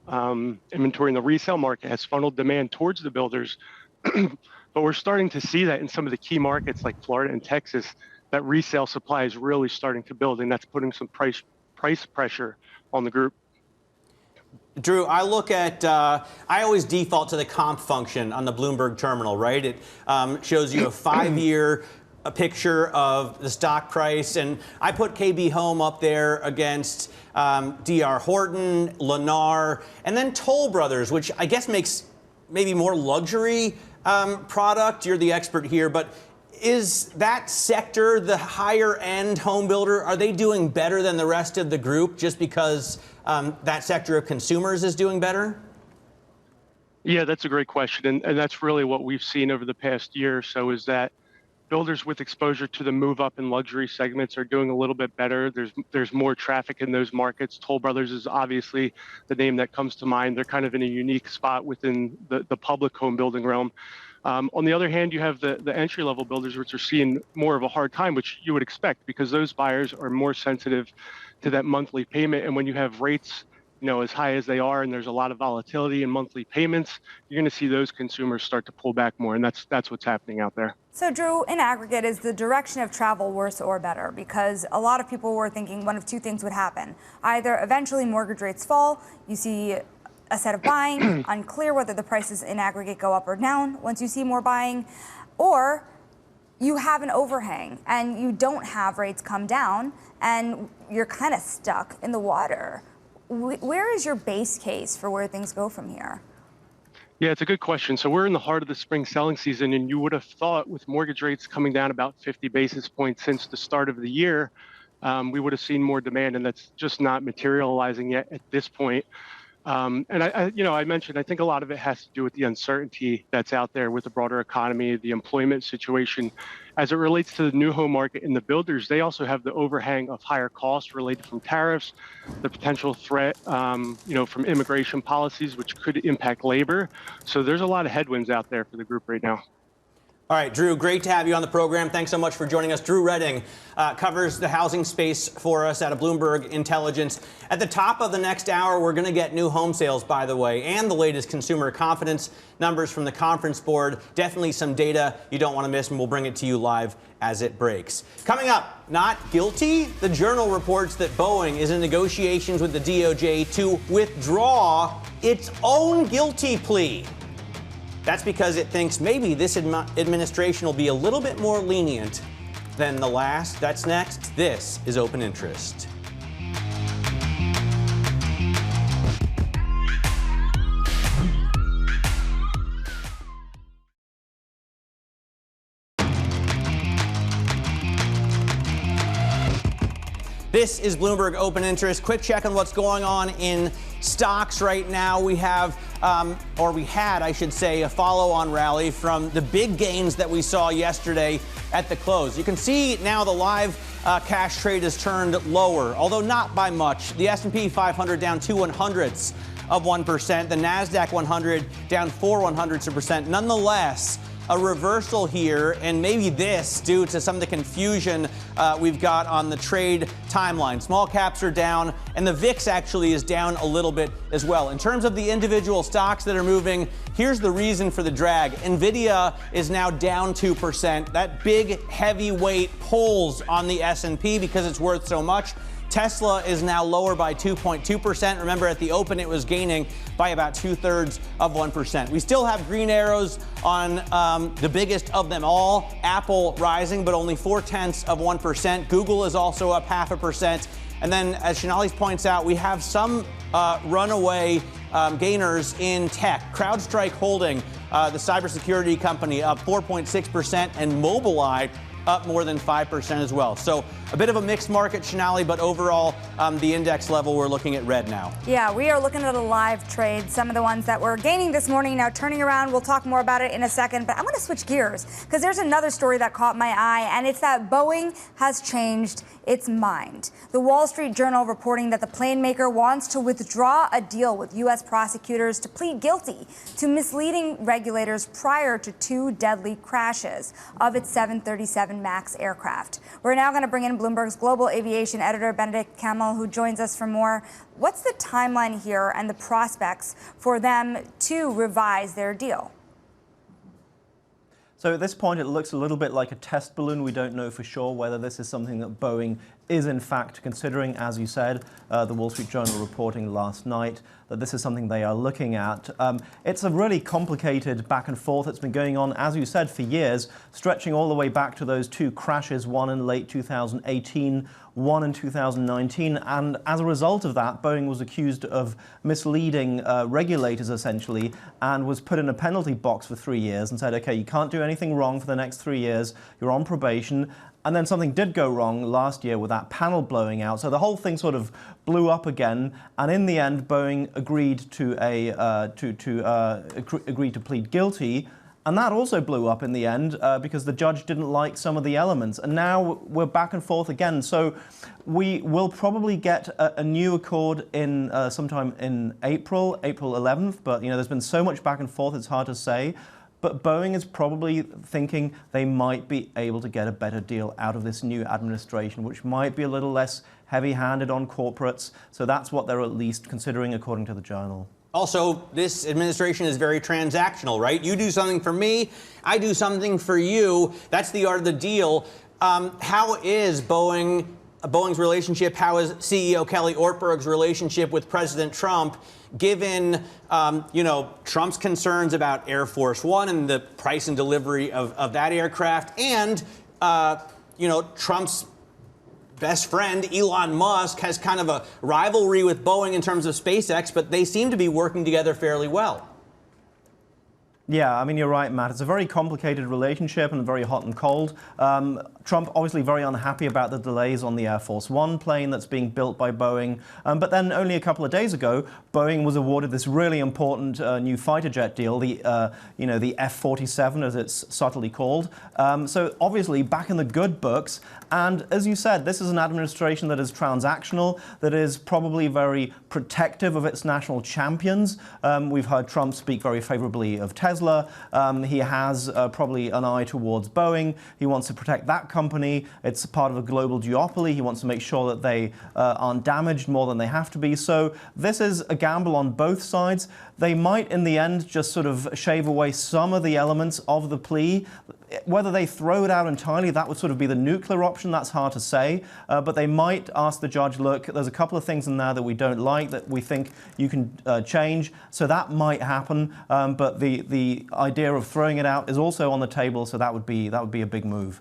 inventory in the resale market has funneled demand towards the builders. But we're starting to see that in some of the key markets like Florida and Texas, that resale supply is really starting to build, and that's putting some price pressure on the group. Drew, I look at, I always default to the comp function on the Bloomberg terminal, right? It shows you a 5-year picture of the stock price, and I put KB Home up there against D.R. Horton, Lennar, and then Toll Brothers, which I guess makes maybe more luxury product. You're the expert here, but Is that sector, the higher end home builder, are they doing better than the rest of the group just because that sector of consumers is doing better? Yeah, that's a great question. And that's really what we've seen over the past year or so is that builders with exposure to the move up and luxury segments are doing a little bit better. There's more traffic in those markets. Toll Brothers is obviously the name that comes to mind. They're kind of in a unique spot within the public home building realm. On the other hand, you have the entry level builders, which are seeing more of a hard time, which you would expect because those buyers are more sensitive to that monthly payment. And when you have rates, as high as they are, and there's a lot of volatility in monthly payments, you're going to see those consumers start to pull back more, and that's what's happening out there. So, Drew, in aggregate, is the direction of travel worse or better? Because a lot of people were thinking one of two things would happen. Either eventually mortgage rates fall, you see a set of buying, unclear whether the prices in aggregate go up or down once you see more buying, or you have an overhang and you don't have rates come down and you're kind of stuck in the water. Where is your base case for where things go from here? Yeah, it's a good question. So we're in the heart of the spring selling season, and you would have thought with mortgage rates coming down about 50 basis points since the start of the year, we would have seen more demand, and that's just not materializing yet at this point. And I mentioned, I think a lot of it has to do with the uncertainty that's out there with the broader economy, the employment situation. As it relates to the new home market and the builders, they also have the overhang of higher costs related from tariffs, the potential threat, from immigration policies, which could impact labor. So there's a lot of headwinds out there for the group right now. All right, Drew, great to have you on the program. Thanks so much for joining us. Drew Redding covers the housing space for us out of Bloomberg Intelligence. At the top of the next hour, we're going to get new home sales, by the way, and the latest consumer confidence numbers from the Conference Board. Definitely some data you don't want to miss, and we'll bring it to you live as it breaks. Coming up, not guilty? The Journal reports that Boeing is in negotiations with the DOJ to withdraw its own guilty plea. That's because it thinks maybe this administration will be a little bit more lenient than the last. That's next. This is Open Interest. This is Bloomberg Open Interest. Quick check on what's going on in stocks right now. We have, I should say, a follow-on rally from the big gains that we saw yesterday at the close. You can see now the live cash trade has turned lower, although not by much. The S&P 500 down 0.02%. The NASDAQ 100 down 0.04%. Nonetheless, a reversal here, and maybe this due to some of the confusion we've got on the trade timeline. Small caps are down, and the VIX actually is down a little bit as well. In terms of the individual stocks that are moving, here's the reason for the drag. NVIDIA is now down 2%. That big heavyweight pulls on the S&P because it's worth so much. Tesla is now lower by 2.2%. Remember, at the open, it was gaining by about 2/3%. We still have green arrows on the biggest of them all. Apple rising, but only 0.4%. Google is also up 0.5%. And then, as Shanali points out, we have some runaway gainers in tech. CrowdStrike Holding, the cybersecurity company, up 4.6%, and Mobileye up more than 5% as well. So a bit of a mixed market, Shanali, but overall, the index level, we're looking at red now. Yeah, we are looking at a live trade. Some of the ones that were gaining this morning now turning around. We'll talk more about it in a second, but I'm going to switch gears because there's another story that caught my eye, and it's that Boeing has changed its mind. The Wall Street Journal reporting that the plane maker wants to withdraw a deal with U.S. prosecutors to plead guilty to misleading regulators prior to 2 deadly crashes of its 737 MAX aircraft. We're now going to bring in Bloomberg's global aviation editor, Benedict Kamel, who joins us for more. What's the timeline here and the prospects for them to revise their deal? So at this point, it looks a little bit like a test balloon. We don't know for sure whether this is something that Boeing is in fact considering. As you said, the Wall Street Journal reporting last night that this is something they are looking at. It's a really complicated back and forth. It's been going on, as you said, for years, stretching all the way back to those two crashes, one in late 2018, one in 2019, and as a result of that, Boeing was accused of misleading regulators, essentially, and was put in a penalty box for 3 years and said, okay, you can't do anything wrong for the next 3 years, you're on probation. And then something did go wrong last year with that panel blowing out. So the whole thing sort of blew up again. And in the end, Boeing agreed to agreed to plead guilty. And that also blew up in the end because the judge didn't like some of the elements. And now we're back and forth again. So we will probably get a new accord in sometime in April 11th. But there's been so much back and forth, it's hard to say. But Boeing is probably thinking they might be able to get a better deal out of this new administration, which might be a little less heavy-handed on corporates. So that's what they're at least considering, according to the Journal. Also, this administration is very transactional, right? You do something for me, I do something for you. That's the art of the deal. How is Boeing's relationship, how is CEO Kelly Ortberg's relationship with President Trump, given, Trump's concerns about Air Force One and the price and delivery of that aircraft, and, Trump's best friend, Elon Musk, has kind of a rivalry with Boeing in terms of SpaceX, but they seem to be working together fairly well. Yeah, I mean, you're right, Matt. It's a very complicated relationship and very hot and cold. Trump obviously very unhappy about the delays on the Air Force One plane that's being built by Boeing. But then only a couple of days ago, Boeing was awarded this really important new fighter jet deal, the F-47, as it's subtly called. So obviously back in the good books. And as you said, this is an administration that is transactional, that is probably very protective of its national champions. We've heard Trump speak very favorably of Tesla. He has probably an eye towards Boeing. He wants to protect that company. It's part of a global duopoly. He wants to make sure that they aren't damaged more than they have to be. So this is a gamble on both sides. They might, in the end, just sort of shave away some of the elements of the plea. Whether they throw it out entirely, that would sort of be the nuclear option. That's hard to say. But they might ask the judge, look, there's a couple of things in there that we don't like, that we think you can change. So that might happen. But the idea of throwing it out is also on the table. So that would be a big move.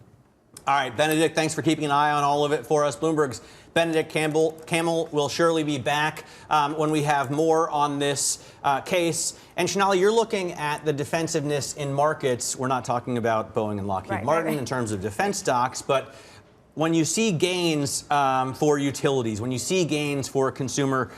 All right, Benedict, thanks for keeping an eye on all of it for us. Bloomberg's Benedict Camel will surely be back when we have more on this case. And Shonali, you're looking at the defensiveness in markets. We're not talking about Boeing and Lockheed Martin in terms of defense stocks, but when you see gains for utilities, when you see gains for consumer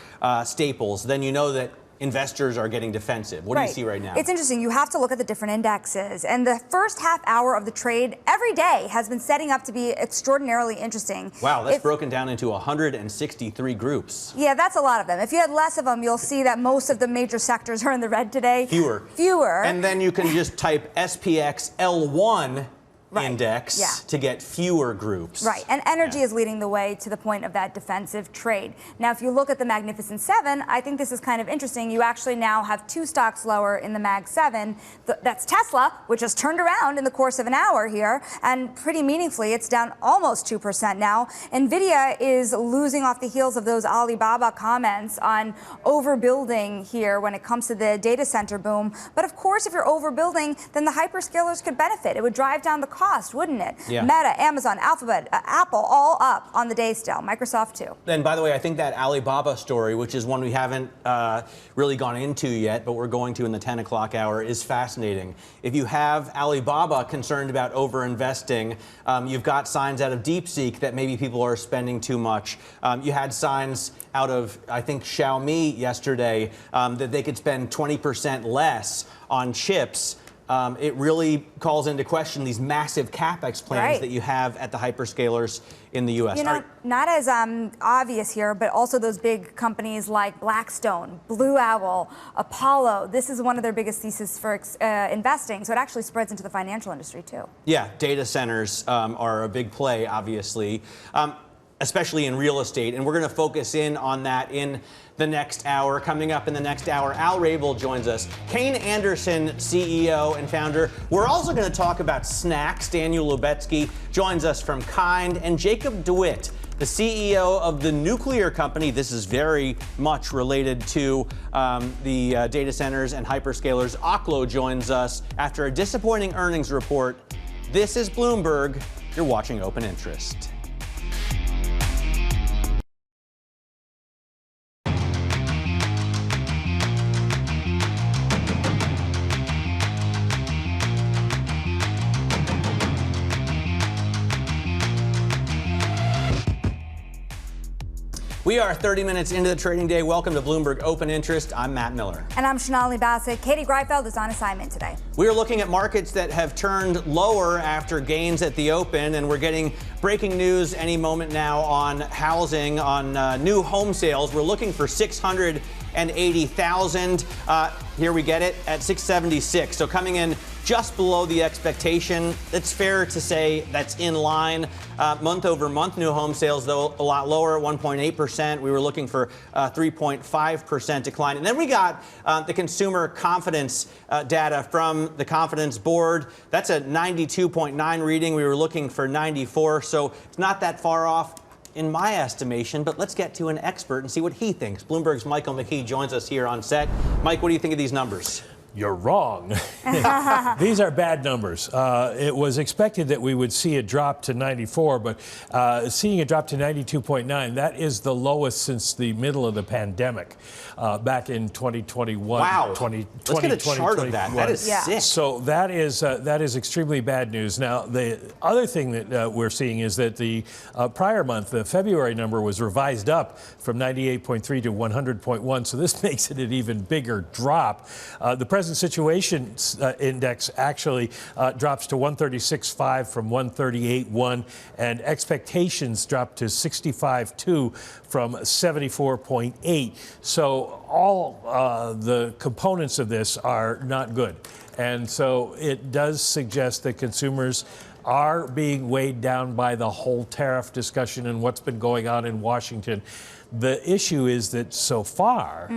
staples, then you know that investors are getting defensive. What do you see right now? It's interesting. You have to look at the different indexes. And the first half hour of the trade every day has been setting up to be extraordinarily interesting. Wow, that's broken down into 163 groups. Yeah, that's a lot of them. If you had less of them, you'll see that most of the major sectors are in the red today. Fewer. And then you can just type SPX L1 index to get fewer groups. Right, and energy is leading the way to the point of that defensive trade. Now, if you look at the Magnificent Seven, I think this is kind of interesting. You actually now have two stocks lower in the Mag 7. That's Tesla, which has turned around in the course of an hour here, and pretty meaningfully, it's down almost 2% now. Nvidia is losing off the heels of those Alibaba comments on overbuilding here when it comes to the data center boom. But of course, if you're overbuilding, then the hyperscalers could benefit. It would drive down the cost, wouldn't it? Yeah. Meta, Amazon, Alphabet, Apple, all up on the day still. Microsoft too. And by the way, I think that Alibaba story, which is one we haven't really gone into yet, but we're going to in the 10 o'clock hour, is fascinating. If you have Alibaba concerned about overinvesting, you've got signs out of DeepSeek that maybe people are spending too much. You had signs out of, I think, Xiaomi yesterday that they could spend 20% less on chips. It really calls into question these massive capex plans that you have at the hyperscalers in the U.S. You know, not as obvious here, but also those big companies like Blackstone, Blue Owl, Apollo. This is one of their biggest theses for investing, so it actually spreads into the financial industry too. Yeah, data centers are a big play, obviously, especially in real estate, and we're going to focus in on that in the next hour. Coming up in the next hour, Al Rabil joins us, Kayne Anderson, CEO and founder. We're also going to talk about snacks. Daniel Lubetzky joins us from Kind, and Jacob DeWitte, the CEO of the nuclear company. This is very much related to the data centers and hyperscalers. Oklo joins us after a disappointing earnings report. This is Bloomberg. You're watching Open Interest. We are 30 minutes into the trading day. Welcome to Bloomberg Open Interest. I'm Matt Miller. And I'm Shah Bassett. Katie Greifeld is on assignment today. We are looking at markets that have turned lower after gains at the open, and we're getting breaking news any moment now on housing, on new home sales. We're looking for 680,000. Here we get it at 676. So coming in just below the expectation. It's fair to say that's in line. Month over month, new home sales, though, a lot lower, 1.8%. We were looking for 3.5% decline. And then we got the consumer confidence data from the Confidence Board. That's a 92.9 reading. We were looking for 94, so it's not that far off in my estimation, but let's get to an expert and see what he thinks. Bloomberg's Michael McKee joins us here on set. Mike, what do you think of these numbers? You're wrong. These are bad numbers. It was expected that we would see a drop to 94, but seeing a drop to 92.9, that is the lowest since the middle of the pandemic back in 2021. Wow. 2020, Let's get a chart of that. That is sick. So that is extremely bad news. Now, the other thing that we're seeing is that the prior month, the February number, was revised up from 98.3 to 100.1. So this makes it an even bigger drop. The present situation index actually drops to 136.5 from 138.1, and expectations drop to 65.2 from 74.8. So all the components of this are not good. And so it does suggest that consumers are being weighed down by the whole tariff discussion and what's been going on in Washington. The issue is that so far,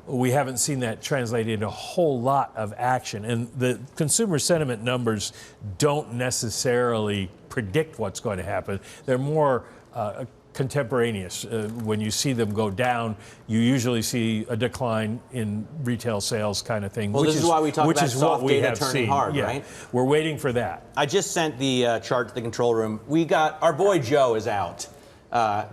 we haven't seen that translate into a whole lot of action. And the consumer sentiment numbers don't necessarily predict what's going to happen. They're more contemporaneous. When you see them go down, you usually see a decline in retail sales kind of thing. Well, this is why we talk about soft data turning seen. hard, Yeah. right? We're waiting for that. I just sent the chart to the control room. We got, our boy Joe is out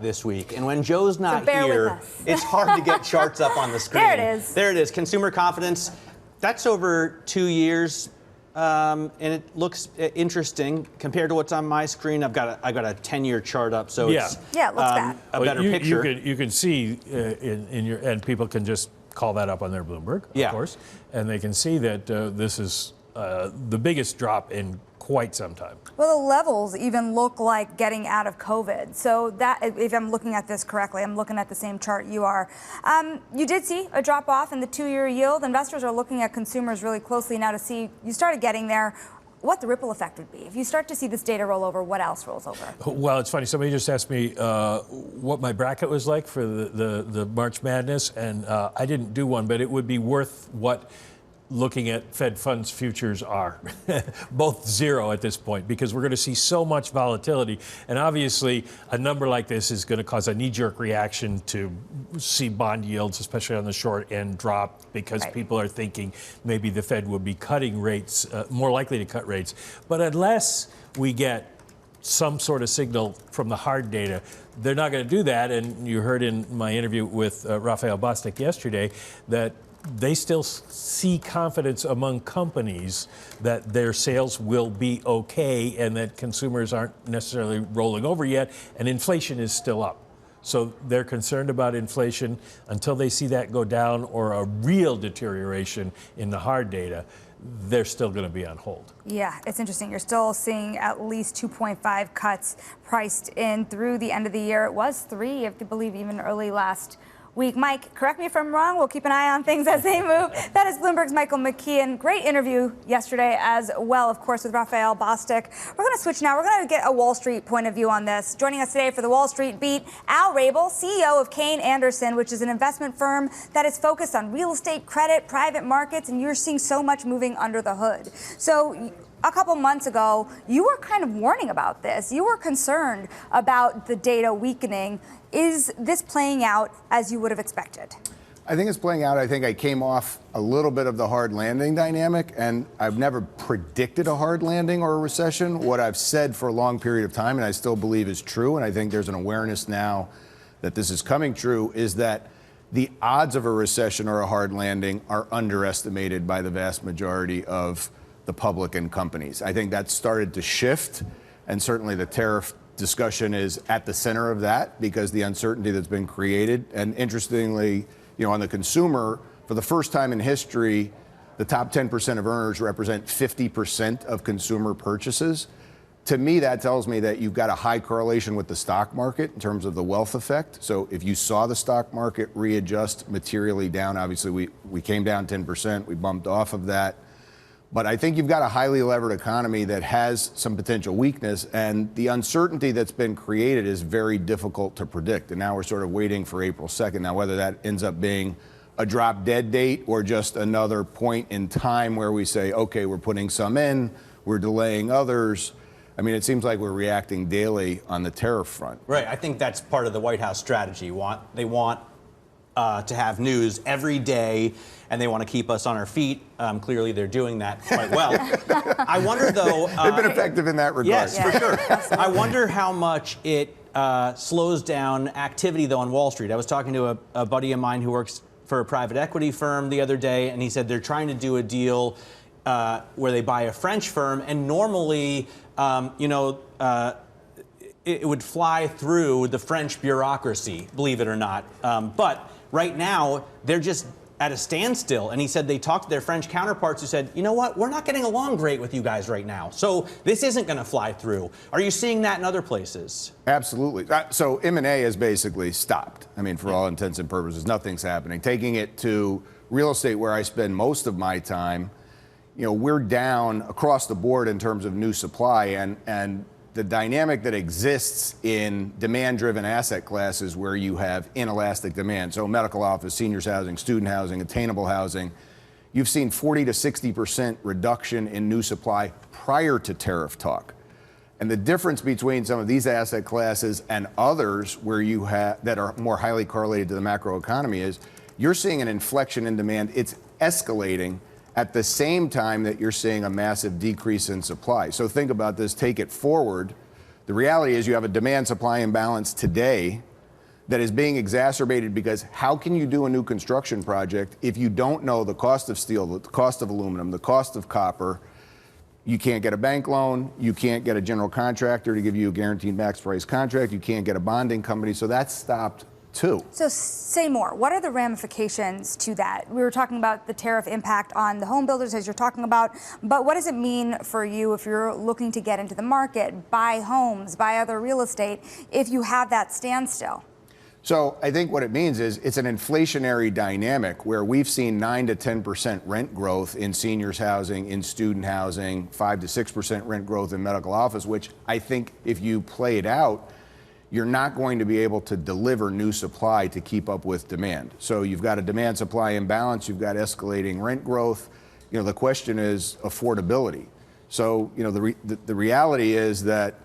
this week. And when Joe's not here, it's hard to get charts up on the screen. There it is. There it is. Consumer confidence. That's over 2 years. And it looks interesting compared to what's on my screen. I've got a 10-year chart up, so it's it looks bad. a better picture. You can see in your, and people can just call that up on their Bloomberg, of course, and they can see that this is the biggest drop in quite some time. Well, the levels even look like getting out of COVID. So that, if I'm looking at this correctly, I'm looking at the same chart you are. You did see a drop off in the 2-year yield. Investors are looking at consumers really closely now to see, you started getting there, what the ripple effect would be. If you start to see this data roll over, what else rolls over? Well, it's funny. Somebody just asked me what my bracket was like for the March Madness, and I didn't do one, but it would be worth what looking at Fed funds futures are, both zero at this point, because we're going to see so much volatility. And obviously, a number like this is going to cause a knee-jerk reaction to see bond yields, especially on the short end, drop because people are thinking maybe the Fed will be cutting rates, more likely to cut rates. But unless we get some sort of signal from the hard data, they're not going to do that. And you heard in my interview with Rafael Bostic yesterday that they still see confidence among companies that their sales will be okay and that consumers aren't necessarily rolling over yet, and inflation is still up. So they're concerned about inflation until they see that go down or a real deterioration in the hard data. They're still going to be on hold. Yeah, it's interesting. You're still seeing at least 2.5 cuts priced in through the end of the year. It was 3, if you believe, even early last week. Mike, correct me if I'm wrong. We'll keep an eye on things as they move. That is Bloomberg's Michael McKee. And great interview yesterday as well, of course, with Rafael Bostic. We're going to switch now. We're going to get a Wall Street point of view on this. Joining us today for the Wall Street Beat, Rabil, CEO of Kayne Anderson, which is an investment firm that is focused on real estate, credit, private markets, and you're seeing so much moving under the hood. So a couple months ago, you were kind of warning about this. You were concerned about the data weakening. Is this playing out as you would have expected? I think it's playing out. I think I came off a little bit of the hard landing dynamic, and I've never predicted a hard landing or a recession. What I've said for a long period of time, and I still believe is true, and I think there's an awareness now that this is coming true, is that the odds of a recession or a hard landing are underestimated by the vast majority of the public and companies. I think that's started to shift, and certainly the tariff discussion is at the center of that because the uncertainty that's been created. And interestingly, on the consumer, for the first time in history, the top 10% of earners represent 50% of consumer purchases. To me, that tells me that you've got a high correlation with the stock market in terms of the wealth effect. So if you saw the stock market readjust materially down, obviously we came down 10%, we bumped off of that. But I think you've got a highly levered economy that has some potential weakness, and the uncertainty that's been created is very difficult to predict. And now we're sort of waiting for April 2nd. Now, whether that ends up being a drop dead date or just another point in time where we say, okay, we're putting some in, we're delaying others. I mean, it seems like we're reacting daily on the tariff front. Right. I think that's part of the White House strategy. They want to have news every day, and they want to keep us on our feet. Clearly, they're doing that quite well. I wonder, though... They've been effective in that regard. Yes, for sure. I wonder how much it slows down activity, though, on Wall Street. I was talking to a buddy of mine who works for a private equity firm the other day, and he said they're trying to do a deal where they buy a French firm, and normally, it would fly through the French bureaucracy, believe it or not. But right now, they're just at a standstill. And he said they talked to their French counterparts who said, you know what, we're not getting along great with you guys right now. So this isn't going to fly through. Are you seeing that in other places? Absolutely. So M&A has basically stopped. I mean, for all intents and purposes, nothing's happening. Taking it to real estate, where I spend most of my time, we're down across the board in terms of new supply, and the dynamic that exists in demand-driven asset classes where you have inelastic demand, so medical office, seniors housing, student housing, attainable housing, you've seen 40 to 60% reduction in new supply prior to tariff talk. And the difference between some of these asset classes and others where you have that are more highly correlated to the macroeconomy is you're seeing an inflection in demand. It's escalating at the same time that you're seeing a massive decrease in supply. So think about this, take it forward. The reality is you have a demand-supply imbalance today that is being exacerbated because how can you do a new construction project if you don't know the cost of steel, the cost of aluminum, the cost of copper? You can't get a bank loan, you can't get a general contractor to give you a guaranteed max price contract, you can't get a bonding company, so that's stopped too. So say more. What are the ramifications to that? We were talking about the tariff impact on the home builders, as you're talking about, but what does it mean for you if you're looking to get into the market, buy homes, buy other real estate, if you have that standstill? So I think what it means is it's an inflationary dynamic where we've seen 9 to 10% rent growth in seniors housing, in student housing, 5 to 6% rent growth in medical office, which I think if you play it out, you're not going to be able to deliver new supply to keep up with demand. So you've got a demand-supply imbalance, you've got escalating rent growth. The question is affordability. So, the reality is that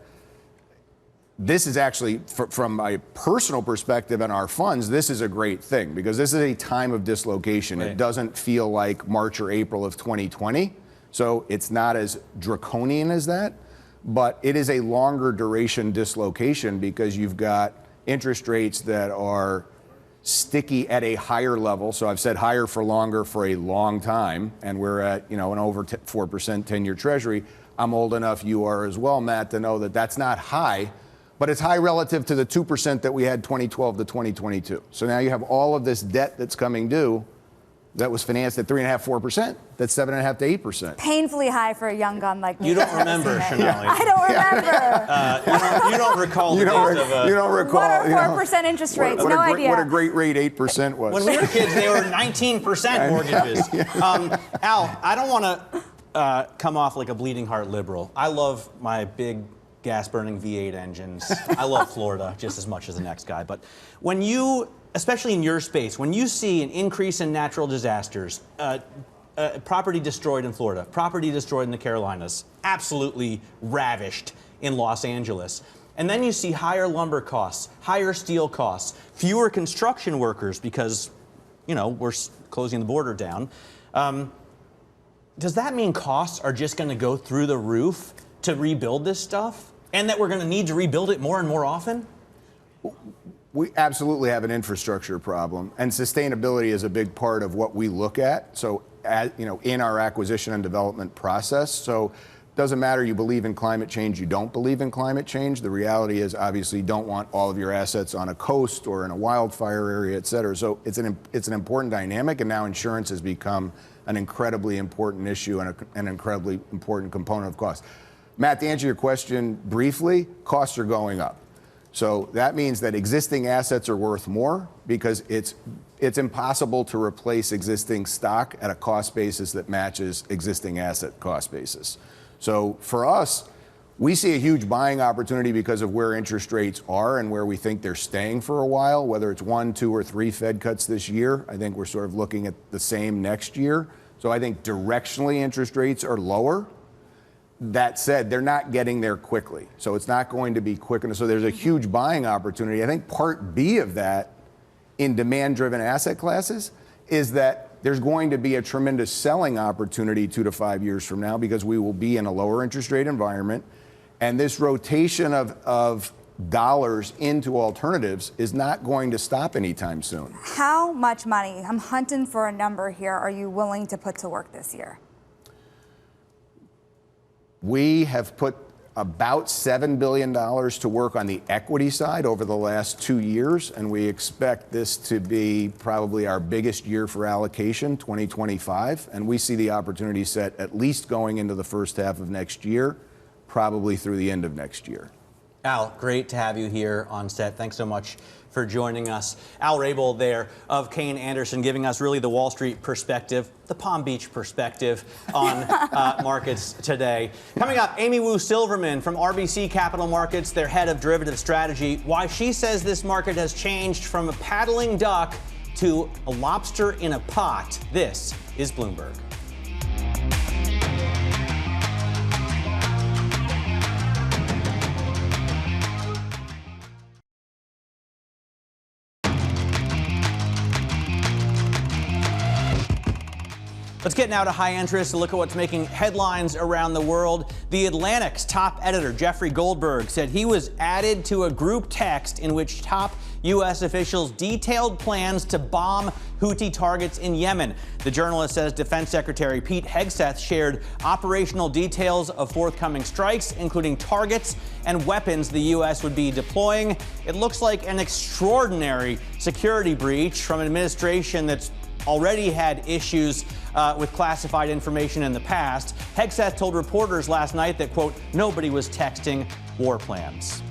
this is actually, from my personal perspective and our funds, this is a great thing because this is a time of dislocation. Right. It doesn't feel like March or April of 2020, so it's not as draconian as that. But it is a longer duration dislocation because you've got interest rates that are sticky at a higher level. So I've said higher for longer for a long time, and we're at an over 4% 10-year Treasury. I'm old enough, you are as well, Matt, to know that that's not high, but it's high relative to the 2% that we had 2012 to 2022. So now you have all of this debt that's coming due that was financed at 3.5%, 4%. That's 7.5% to 8%. Painfully high for a young gun like me. You don't remember, Shah. I don't remember. You don't recall the days of... You don't recall. What are 4% interest rates? No idea. What a great rate 8% was. When we were kids, they were 19% mortgages. Al, I don't want to come off like a bleeding heart liberal. I love my big gas-burning V8 engines. I love Florida just as much as the next guy. But when you... especially in your space, when you see an increase in natural disasters, property destroyed in Florida, property destroyed in the Carolinas, absolutely ravished in Los Angeles. And then you see higher lumber costs, higher steel costs, fewer construction workers because, you know, we're closing the border down. Does that mean costs are just going to go through the roof to rebuild this stuff? And that we're going to need to rebuild it more and more often? We absolutely have an infrastructure problem, and sustainability is a big part of what we look at. So, you know, in our acquisition and development process. So, doesn't matter you believe in climate change, you don't believe in climate change. The reality is, obviously, you don't want all of your assets on a coast or in a wildfire area, et cetera. So, it's an important dynamic, and now insurance has become an incredibly important issue and an incredibly important component of cost. Matt, to answer your question briefly, costs are going up. So that means that existing assets are worth more because it's impossible to replace existing stock at a cost basis that matches existing asset cost basis. So for us, we see a huge buying opportunity because of where interest rates are and where we think they're staying for a while, whether it's 1, 2, or 3 Fed cuts this year. I think we're sort of looking at the same next year. So I think directionally interest rates are lower. That said, they're not getting there quickly. So it's not going to be quick. And so there's a huge buying opportunity. I think part B of that in demand-driven asset classes is that there's going to be a tremendous selling opportunity 2 to 5 years from now because we will be in a lower interest rate environment. And this rotation of dollars into alternatives is not going to stop anytime soon. How much money, I'm hunting for a number here, are you willing to put to work this year? We have put about $7 billion to work on the equity side over the last 2 years, and we expect this to be probably our biggest year for allocation, 2025. And we see the opportunity set at least going into the first half of next year, probably through the end of next year. Al, great to have you here on set. Thanks so much for joining us. Al Rabil there of Kayne Anderson giving us really the Wall Street perspective, the Palm Beach perspective on markets today. Coming up, Amy Wu Silverman from RBC Capital Markets, their head of derivative strategy, why she says this market has changed from a paddling duck to a lobster in a pot. This is Bloomberg. Let's get now to high interest to look at what's making headlines around the world. The Atlantic's top editor, Jeffrey Goldberg, said he was added to a group text in which top U.S. officials detailed plans to bomb Houthi targets in Yemen. The journalist says Defense Secretary Pete Hegseth shared operational details of forthcoming strikes, including targets and weapons the U.S. would be deploying. It looks like an extraordinary security breach from an administration that's already had issues with classified information in the past. Hegseth told reporters last night that, quote, nobody was texting war plans.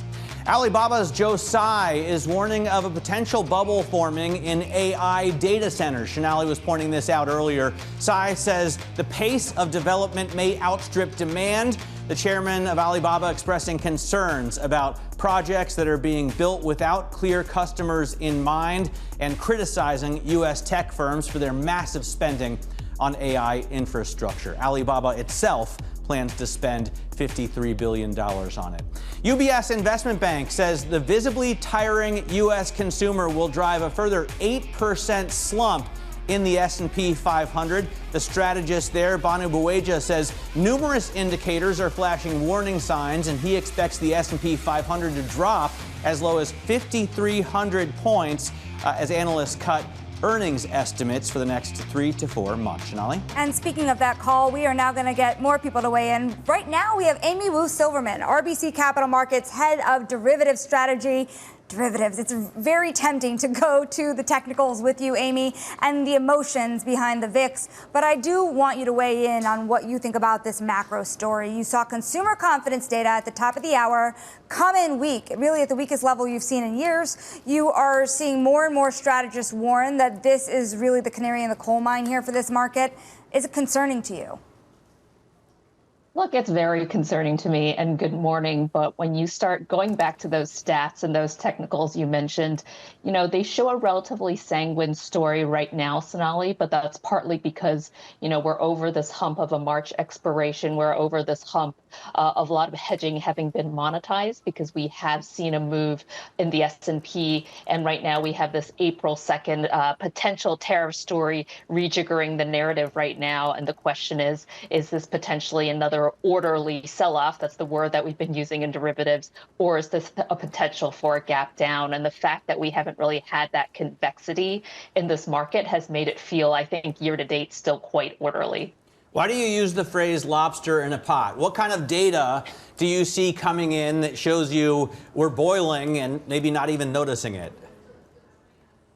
Alibaba's Joe Tsai is warning of a potential bubble forming in AI data centers. Shanali was pointing this out earlier. Tsai says the pace of development may outstrip demand. The chairman of Alibaba expressing concerns about projects that are being built without clear customers in mind and criticizing U.S. tech firms for their massive spending on AI infrastructure. Alibaba itself plans to spend $53 billion on it. UBS Investment Bank says the visibly tiring U.S. consumer will drive a further 8% slump in the S&P 500. The strategist there, Banu Buweja, says numerous indicators are flashing warning signs, and he expects the S&P 500 to drop as low as 5,300 points as analysts cut earnings estimates for the next 3 to 4 months. Shanali? And speaking of that call, we are now going to get more people to weigh in. Right now, we have Amy Wu Silverman, RBC Capital Markets head of derivative strategy. Derivatives. It's very tempting to go to the technicals with you, Amy, and the emotions behind the VIX. But I do want you to weigh in on what you think about this macro story. You saw consumer confidence data at the top of the hour come in weak, really at the weakest level you've seen in years. You are seeing more and more strategists warn that this is really the canary in the coal mine here for this market. Is it concerning to you? Look, it's very concerning to me, and good morning. But when you start going back to those stats and those technicals you mentioned, they show a relatively sanguine story right now, Sonali, but that's partly because, we're over this hump of a March expiration. We're over this hump of a lot of hedging having been monetized because we have seen a move in the S&P. And right now we have this April 2nd potential tariff story rejiggering the narrative right now. And the question is this potentially another orderly sell-off? That's the word that we've been using in derivatives. Or is this a potential for a gap down? And the fact that we haven't really had that convexity in this market has made it feel, I think, year to date still quite orderly. Why do you use the phrase lobster in a pot? What kind of data do you see coming in that shows you we're boiling and maybe not even noticing it?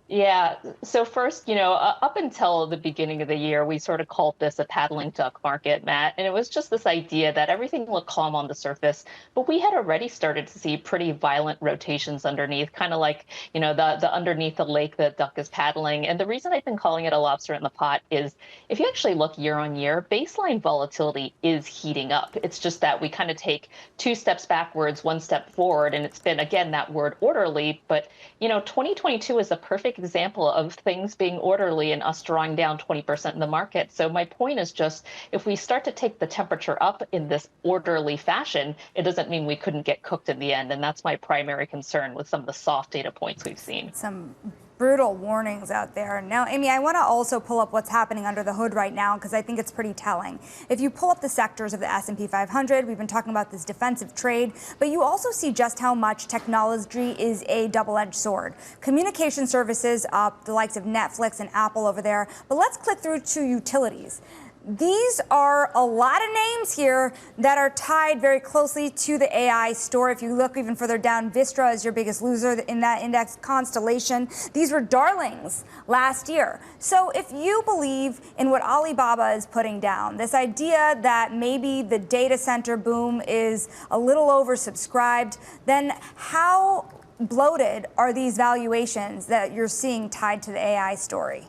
Yeah. So first, up until the beginning of the year, we sort of called this a paddling duck market, Matt. And it was just this idea that everything looked calm on the surface, but we had already started to see pretty violent rotations underneath, kind of like, the underneath the lake the duck is paddling. And the reason I've been calling it a lobster in the pot is if you actually look year on year, baseline volatility is heating up. It's just that we kind of take 2 steps backwards, 1 step forward. And it's been, again, that word orderly. But, 2022 is a perfect example of things being orderly and us drawing down 20% in the market. So my point is just, if we start to take the temperature up in this orderly fashion, it doesn't mean we couldn't get cooked in the end. And that's my primary concern with some of the soft data points we've seen. Some brutal warnings out there. Now, Amy, I want to also pull up what's happening under the hood right now because I think it's pretty telling. If you pull up the sectors of the S&P 500, we've been talking about this defensive trade, but you also see just how much technology is a double-edged sword. Communication services up, the likes of Netflix and Apple over there, but let's click through to utilities. These are a lot of names here that are tied very closely to the AI story. If you look even further down, Vistra is your biggest loser in that index. Constellation, these were darlings last year. So if you believe in what Alibaba is putting down, this idea that maybe the data center boom is a little oversubscribed, then how bloated are these valuations that you're seeing tied to the AI story?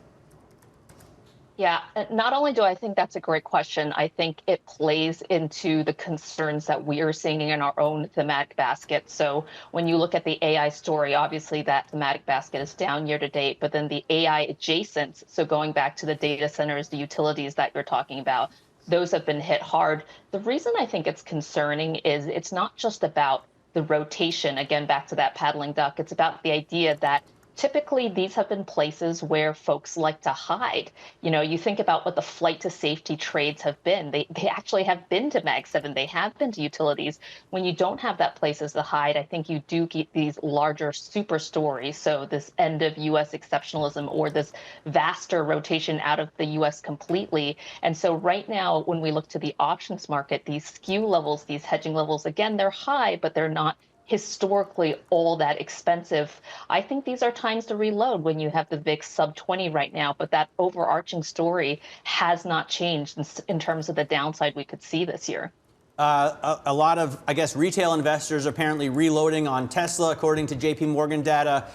Yeah, not only do I think that's a great question, I think it plays into the concerns that we are seeing in our own thematic basket. So when you look at the AI story, obviously that thematic basket is down year to date, but then the AI adjacent, so going back to the data centers, the utilities that you're talking about, those have been hit hard. The reason I think it's concerning is it's not just about the rotation, again, back to that paddling duck, it's about the idea that typically, these have been places where folks like to hide. You think about what the flight to safety trades have been. They actually have been to Mag 7. They have been to utilities. When you don't have that places to hide, I think you do get these larger super stories. So this end of U.S. exceptionalism or this vaster rotation out of the U.S. completely. And so right now, when we look to the options market, these skew levels, these hedging levels, again, they're high, but they're not historically all that expensive. I think these are times to reload when you have the VIX sub 20 right now, but that overarching story has not changed in terms of the downside we could see this year. A lot of, I guess, retail investors apparently reloading on Tesla, according to JP Morgan data.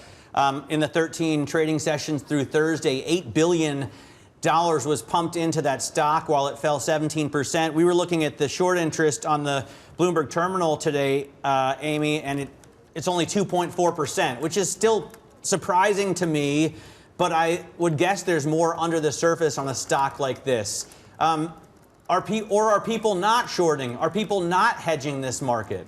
In the 13 trading sessions through Thursday, $8 billion was pumped into that stock while it fell 17%. We were looking at the short interest on the Bloomberg terminal today, Amy, and it's only 2.4%, which is still surprising to me, but I would guess there's more under the surface on a stock like this. Are people not shorting? Are people not hedging this market?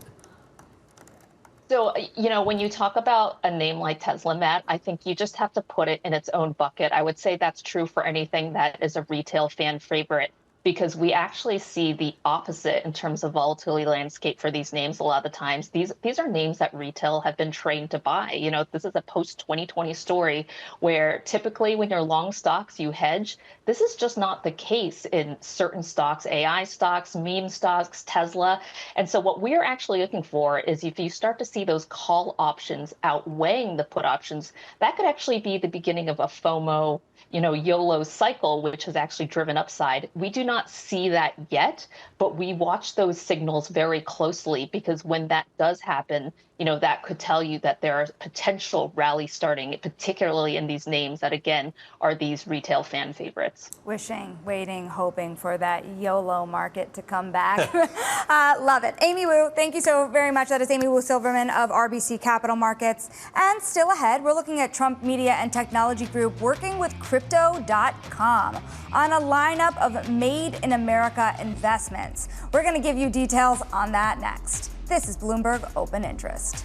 So, when you talk about a name like Tesla, Matt, I think you just have to put it in its own bucket. I would say that's true for anything that is a retail fan favorite, because we actually see the opposite in terms of volatility landscape for these names a lot of the times. These are names that retail have been trained to buy. This is a post-2020 story where typically when you're long stocks, you hedge. This is just not the case in certain stocks, AI stocks, meme stocks, Tesla. And so what we're actually looking for is if you start to see those call options outweighing the put options, that could actually be the beginning of a FOMO, YOLO cycle, which has actually driven upside. We do not see that yet, but we watch those signals very closely because when that does happen, that could tell you that there are potential rallies starting, particularly in these names that, again, are these retail fan favorites. Wishing, waiting, hoping for that YOLO market to come back. Love it. Amy Wu, thank you so very much. That is Amy Wu Silverman of RBC Capital Markets. And still ahead, we're looking at Trump Media and Technology Group working with Crypto.com on a lineup of Made in America investments. We're going to give you details on that next. This is Bloomberg Open Interest.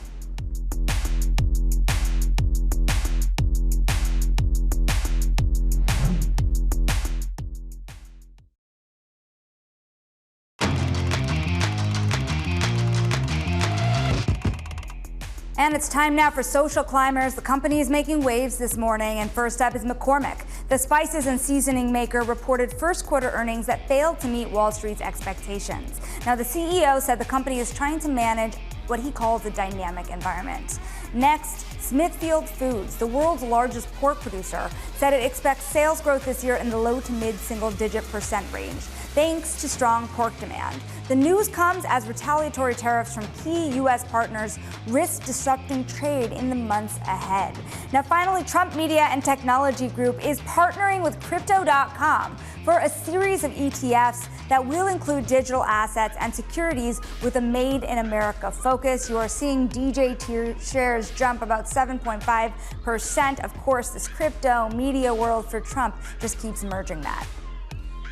And it's time now for Social Climbers. The company is making waves this morning. And first up is McCormick. The spices and seasoning maker reported first quarter earnings that failed to meet Wall Street's expectations. Now, the CEO said the company is trying to manage what he calls a dynamic environment. Next, Smithfield Foods, the world's largest pork producer, said it expects sales growth this year in the low to mid single-digit % range, thanks to strong pork demand. The news comes as retaliatory tariffs from key U.S. partners risk disrupting trade in the months ahead. Now, finally, Trump Media and Technology Group is partnering with Crypto.com for a series of ETFs that will include digital assets and securities with a Made in America focus. You are seeing DJ tier shares jump about 7.5%. Of course, this crypto media world for Trump just keeps merging that.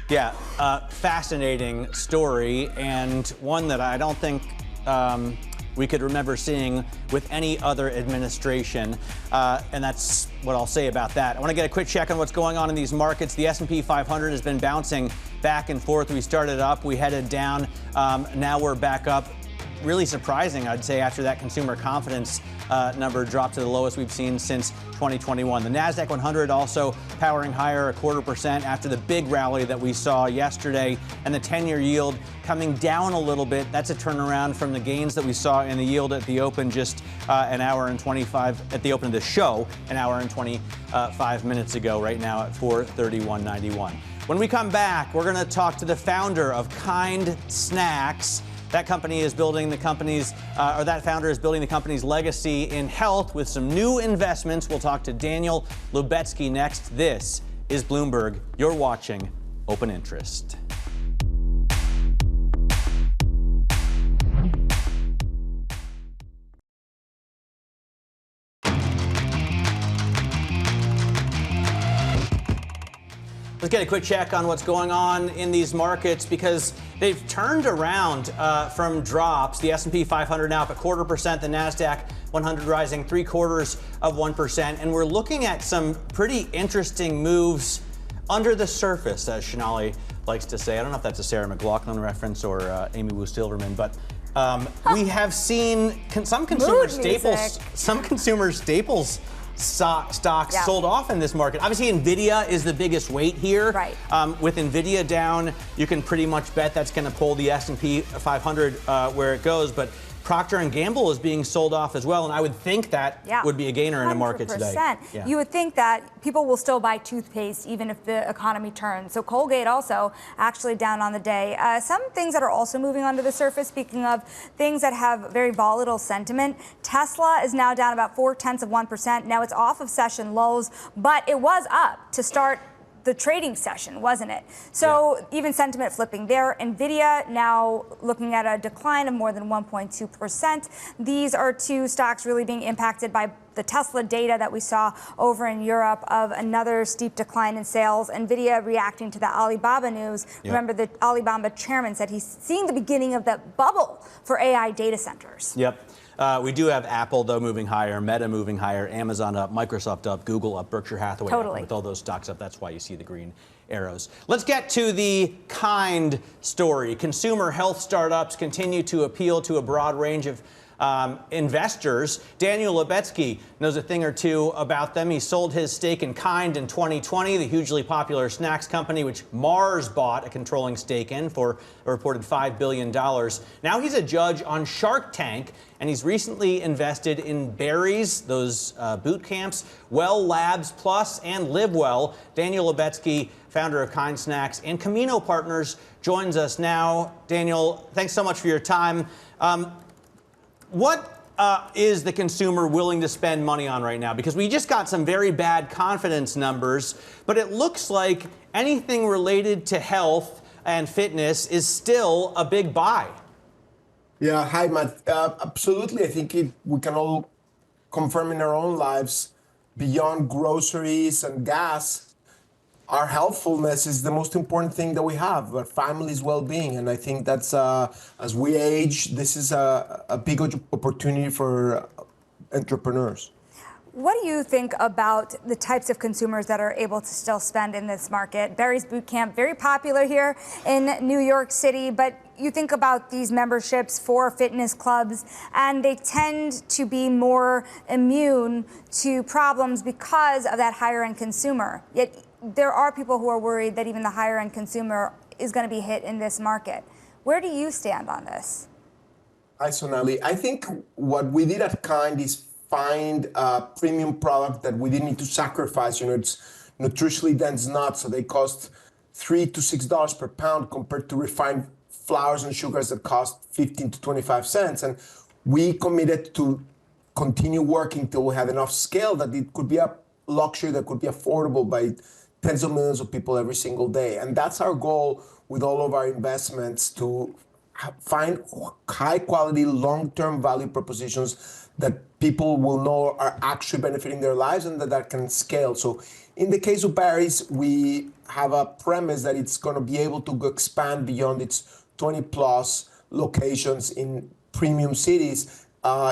Yeah, fascinating story, and one that I don't think we could remember seeing with any other administration, and that's what I'll say about that. I want to get a quick check on what's going on in these markets. The S&P 500 has been bouncing back and forth. We started up, we headed down, now we're back up. Really surprising, I'd say, after that consumer confidence number dropped to the lowest we've seen since 2021. The NASDAQ 100 also powering higher 0.25% after the big rally that we saw yesterday, and the 10-year yield coming down a little bit. That's a turnaround from the gains that we saw in the yield at the open just an hour and 25 at the open of the show, an hour and 25 minutes ago, right now at 431.91. When we come back, we're going to talk to the founder of Kind Snacks. That company is building the company's, or that founder is building the company's legacy in health with some new investments. We'll talk to Daniel Lubetzky next. This is Bloomberg. You're watching Open Interest. Let's get a quick check on what's going on in these markets because they've turned around from drops. The S&P 500 now up 0.25%, the NASDAQ 100 rising 0.75%. And we're looking at some pretty interesting moves under the surface, as Shanali likes to say. I don't know if that's a Sarah McLachlan reference or Amy Wu Silverman, but we have seen some consumer staples stocks sold off in this market. Obviously, NVIDIA is the biggest weight here. Right. With NVIDIA down, you can pretty much bet that's going to pull the S&P 500 where it goes. But Procter & Gamble is being sold off as well, and I would think that would be a gainer in the market today. Yeah. You would think that people will still buy toothpaste even if the economy turns. So Colgate also actually down on the day. Some things that are also moving under the surface, speaking of things that have very volatile sentiment, Tesla is now down about 0.4%. Now it's off of session lows, but it was up to start the trading session, wasn't it? So even sentiment flipping there. NVIDIA now looking at a decline of more than 1.2%. These are two stocks really being impacted by the Tesla data that we saw over in Europe of another steep decline in sales. NVIDIA reacting to the Alibaba news. Remember, the Alibaba chairman said he's seeing the beginning of the bubble for AI data centers. We do have Apple, though, moving higher, Meta moving higher, Amazon up, Microsoft up, Google up, Berkshire Hathaway up. With all those stocks up, that's why you see the green arrows. Let's get to the Kind story. Consumer health startups continue to appeal to a broad range of investors. Daniel Lubetzky knows a thing or two about them. He sold his stake in Kind in 2020, the hugely popular snacks company, which Mars bought a controlling stake in for a reported $5 billion. Now he's a judge on Shark Tank, and he's recently invested in Berries, those boot camps, Well Labs Plus, and LiveWell. Daniel Lubetzky founder of Kind Snacks and Camino Partners, joins us now. Daniel, thanks so much for your time. What is the consumer willing to spend money on right now? Because we just got some very bad confidence numbers, but it looks like anything related to health and fitness is still a big buy. Yeah, hi, Matt. Absolutely. I think we can all confirm in our own lives, beyond groceries and gas, our healthfulness is the most important thing that we have, our family's well-being. And I think that's, as we age, this is a big opportunity for entrepreneurs. What do you think about the types of consumers that are able to still spend in this market? Barry's Boot Camp, very popular here in New York City, but you think about these memberships for fitness clubs, and they tend to be more immune to problems because of that higher-end consumer. Yet there are people who are worried that even the higher-end consumer is going to be hit in this market. Where do you stand on this? Hi, Sonali. I think what we did at Kind is find a premium product that we didn't need to sacrifice. It's nutritionally dense nuts, so they cost $3 to $6 per pound compared to refined flours and sugars that cost 15 to 25 cents. And we committed to continue working till we had enough scale that it could be a luxury that could be affordable by tens of millions of people every single day. And that's our goal with all of our investments, to find high quality, long-term value propositions that people will know are actually benefiting their lives and that can scale. So in the case of Barry's, we have a premise that it's going to be able to expand beyond its 20 plus locations in premium cities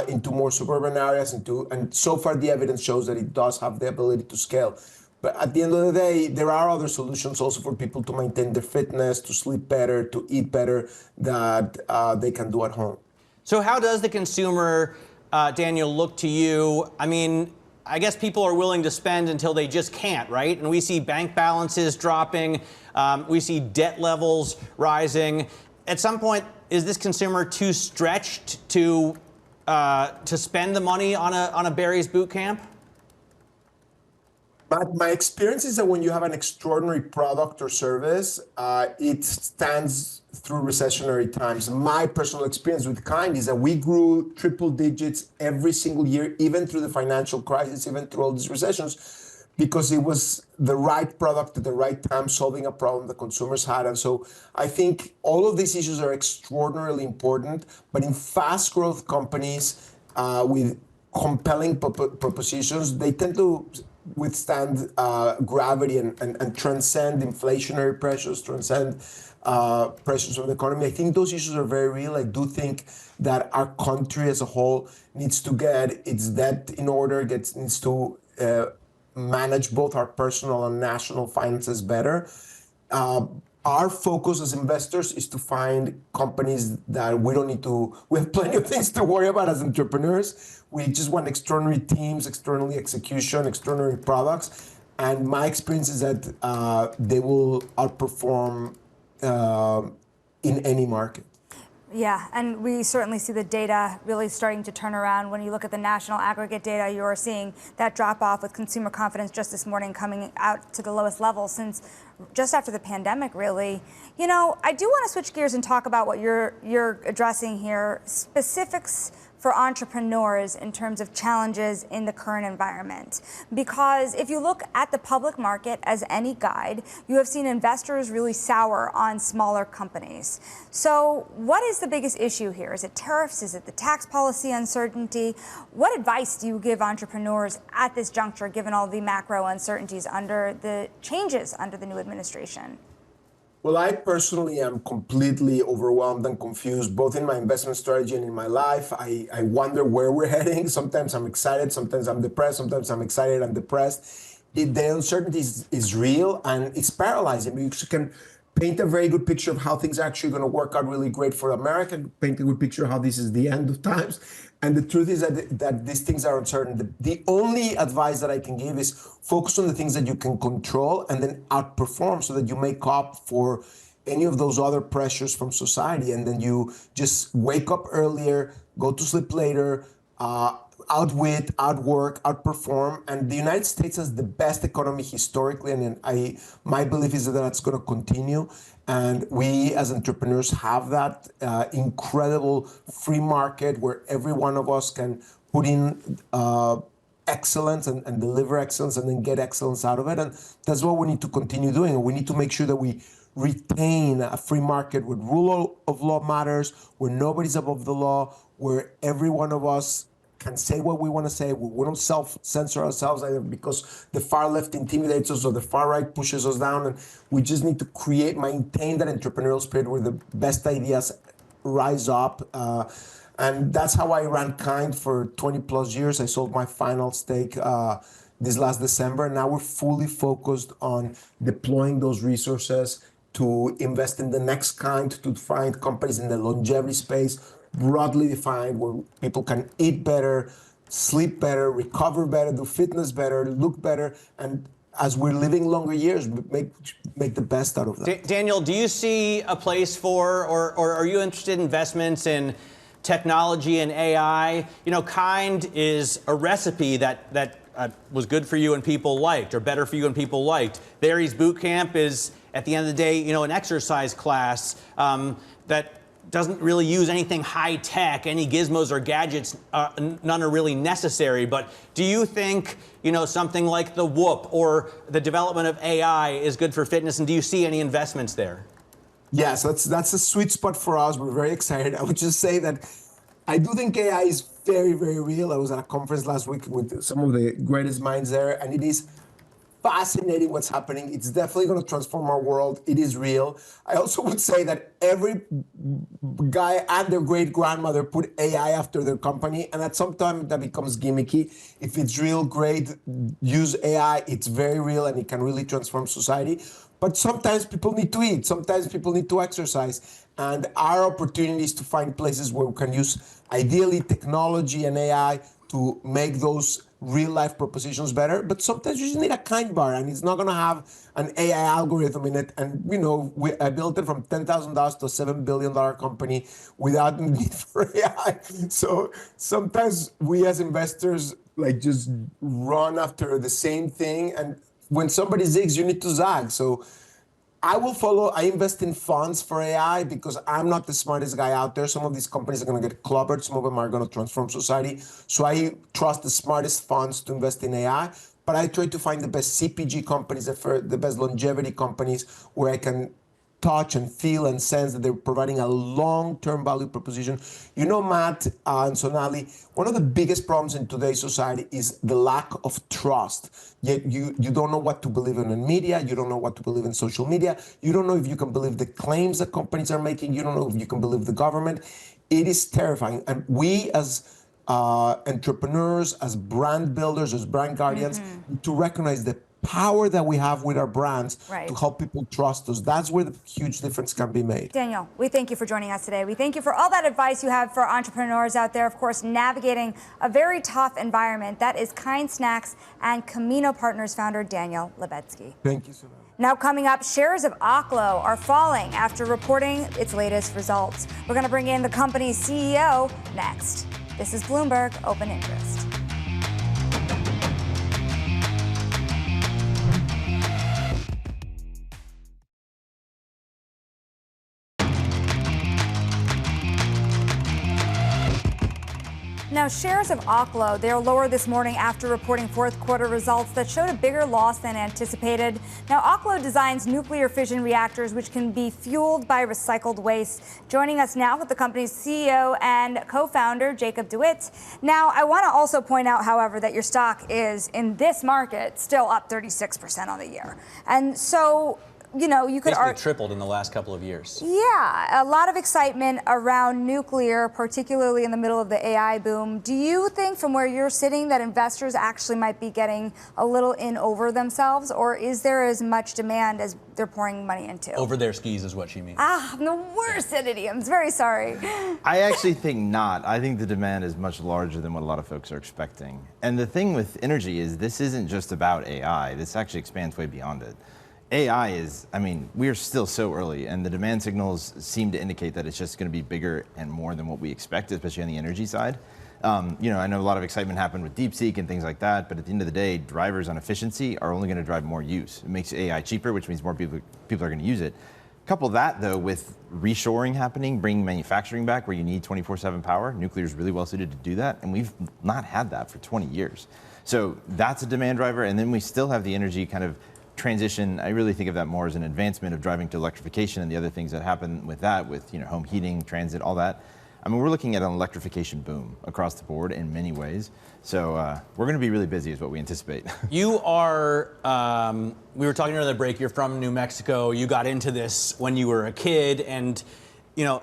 into more suburban areas, and so far the evidence shows that it does have the ability to scale. But at the end of the day, there are other solutions also for people to maintain their fitness, to sleep better, to eat better, that they can do at home. So how does the consumer, Daniel, look to you? I mean, I guess people are willing to spend until they just can't, right? And we see bank balances dropping. We see debt levels rising. At some point, is this consumer too stretched to spend the money on a Barry's Boot Camp? My experience is that when you have an extraordinary product or service, it stands through recessionary times. My personal experience with Kind is that we grew triple digits every single year, even through the financial crisis, even through all these recessions, because it was the right product at the right time, solving a problem the consumers had. And so I think all of these issues are extraordinarily important, but in fast growth companies with compelling propositions, they tend to withstand gravity and transcend inflationary pressures, transcend pressures from the economy. I think those issues are very real. I do think that our country as a whole needs to get its debt in order, needs to manage both our personal and national finances better. Our focus as investors is to find companies that we don't need to, we have plenty of things to worry about as entrepreneurs. We just want extraordinary teams, extraordinary execution, extraordinary products. And my experience is that they will outperform in any market. Yeah, and we certainly see the data really starting to turn around. When you look at the national aggregate data, you are seeing that drop off with consumer confidence just this morning coming out to the lowest level since just after the pandemic, really. You know, I do want to switch gears and talk about what you're addressing here, specifics for entrepreneurs in terms of challenges in the current environment. Because if you look at the public market as any guide, you have seen investors really sour on smaller companies. So what is the biggest issue here? Is it tariffs? Is it the tax policy uncertainty? What advice do you give entrepreneurs at this juncture, given all the macro uncertainties under the changes under the new administration? Well, I personally am completely overwhelmed and confused, both in my investment strategy and in my life. I wonder where we're heading. Sometimes I'm excited, sometimes I'm depressed, sometimes I'm excited and depressed. The uncertainty is real and it's paralyzing. You can paint a very good picture of how things are actually going to work out really great for America, paint a good picture of how this is the end of times. And the truth is that these things are uncertain. The only advice that I can give is focus on the things that you can control and then outperform so that you make up for any of those other pressures from society. And then you just wake up earlier, go to sleep later, outwit, outwork, outperform. And the United States has the best economy historically, and my belief is that that's going to continue. And we as entrepreneurs have that incredible free market where every one of us can put in excellence and deliver excellence and then get excellence out of it. And that's what we need to continue doing. And we need to make sure that we retain a free market where rule of law matters, where nobody's above the law, where every one of us can say what we want to say. We don't self-censor ourselves either because the far left intimidates us or the far right pushes us down. And we just need to maintain that entrepreneurial spirit where the best ideas rise up. And that's how I ran Kind for 20 plus years. I sold my final stake this last December. Now we're fully focused on deploying those resources to invest in the next Kind, to find companies in the longevity space, broadly defined, where people can eat better, sleep better, recover better, do fitness better, look better, and as we're living longer years, make the best out of that. Daniel, do you see a place for, or are you interested in investments in technology and AI? You know, Kind is a recipe that was good for you and people liked, or better for you and people liked. Barry's Boot Camp is, at the end of the day, you know, an exercise class that doesn't really use anything high tech, any gizmos or gadgets, none are really necessary. But do you think, you know, something like the Whoop or the development of AI is good for fitness? And do you see any investments there? Yes, that's a sweet spot for us. We're very excited. I would just say that I do think AI is very, very real. I was at a conference last week with some of the greatest minds there, and it is fascinating what's happening. It's definitely going to transform our world. It is real. I also would say that every guy and their great-grandmother put AI after their company, and at some time that becomes gimmicky. If it's real, great. Use AI. It's very real, and it can really transform society. But sometimes people need to eat. Sometimes people need to exercise. And our opportunity is to find places where we can use, ideally, technology and AI to make those real-life propositions better. But sometimes you just need a Kind bar, and it's not going to have an AI algorithm in it. And, you know, I built it from $10,000 to a $7 billion company without the need for AI. So sometimes we as investors, like, just run after the same thing. And when somebody zigs, you need to zag. So I will follow. I invest in funds for AI because I'm not the smartest guy out there. Some of these companies are going to get clobbered. Some of them are going to transform society. So I trust the smartest funds to invest in AI. But I try to find the best CPG companies, the best longevity companies where I can touch and feel and sense that they're providing a long-term value proposition. You know, Matt and Sonali, one of the biggest problems in today's society is the lack of trust. Yet you don't know what to believe in media. You don't know what to believe in social media. You don't know if you can believe the claims that companies are making. You don't know if you can believe the government. It is terrifying. And we as entrepreneurs, as brand builders, as brand guardians, need to recognize the power that we have with our brands to help people trust us. That's where the huge difference can be made. Daniel, we thank you for joining us today. We thank you for all that advice you have for entrepreneurs out there, of course, navigating a very tough environment. That is Kind Snacks and Camino Partners founder Daniel Lubetzky. Thank you so much. Now coming up, shares of Oklo are falling after reporting its latest results. We're going to bring in the company's CEO next. This is Bloomberg Open Interest. Now, shares of Oklo, they're lower this morning after reporting fourth quarter results that showed a bigger loss than anticipated. Now, Oklo designs nuclear fission reactors, which can be fueled by recycled waste. Joining us now with the company's CEO and co-founder, Jacob DeWitte. Now, I want to also point out, however, that your stock is, in this market, still up 36% on the year. And so, you know, you could basically tripled in the last couple of years. Yeah, a lot of excitement around nuclear, particularly in the middle of the AI boom. Do you think, from where you're sitting, that investors actually might be getting a little in over themselves, or is there as much demand as they're pouring money into? Over their skis is what she means. Ah, I'm the worst at idioms. Very sorry. I actually think not. I think the demand is much larger than what a lot of folks are expecting. And the thing with energy is this isn't just about AI. This actually expands way beyond it. AI is, I mean, we're still so early, and the demand signals seem to indicate that it's just going to be bigger and more than what we expected, especially on the energy side. I know a lot of excitement happened with DeepSeek and things like that, but at the end of the day, drivers on efficiency are only going to drive more use. It makes AI cheaper, which means more people are going to use it. Couple that, though, with reshoring happening, bringing manufacturing back where you need 24/7 power. Nuclear is really well suited to do that, and we've not had that for 20 years. So that's a demand driver, and then we still have the energy kind of transition. I really think of that more as an advancement of driving to electrification and the other things that happen with that, with home heating, transit, all that. I mean, we're looking at an electrification boom across the board in many ways. So we're going to be really busy is what we anticipate. You are, we were talking earlier in the break, you're from New Mexico. You got into this when you were a kid. And,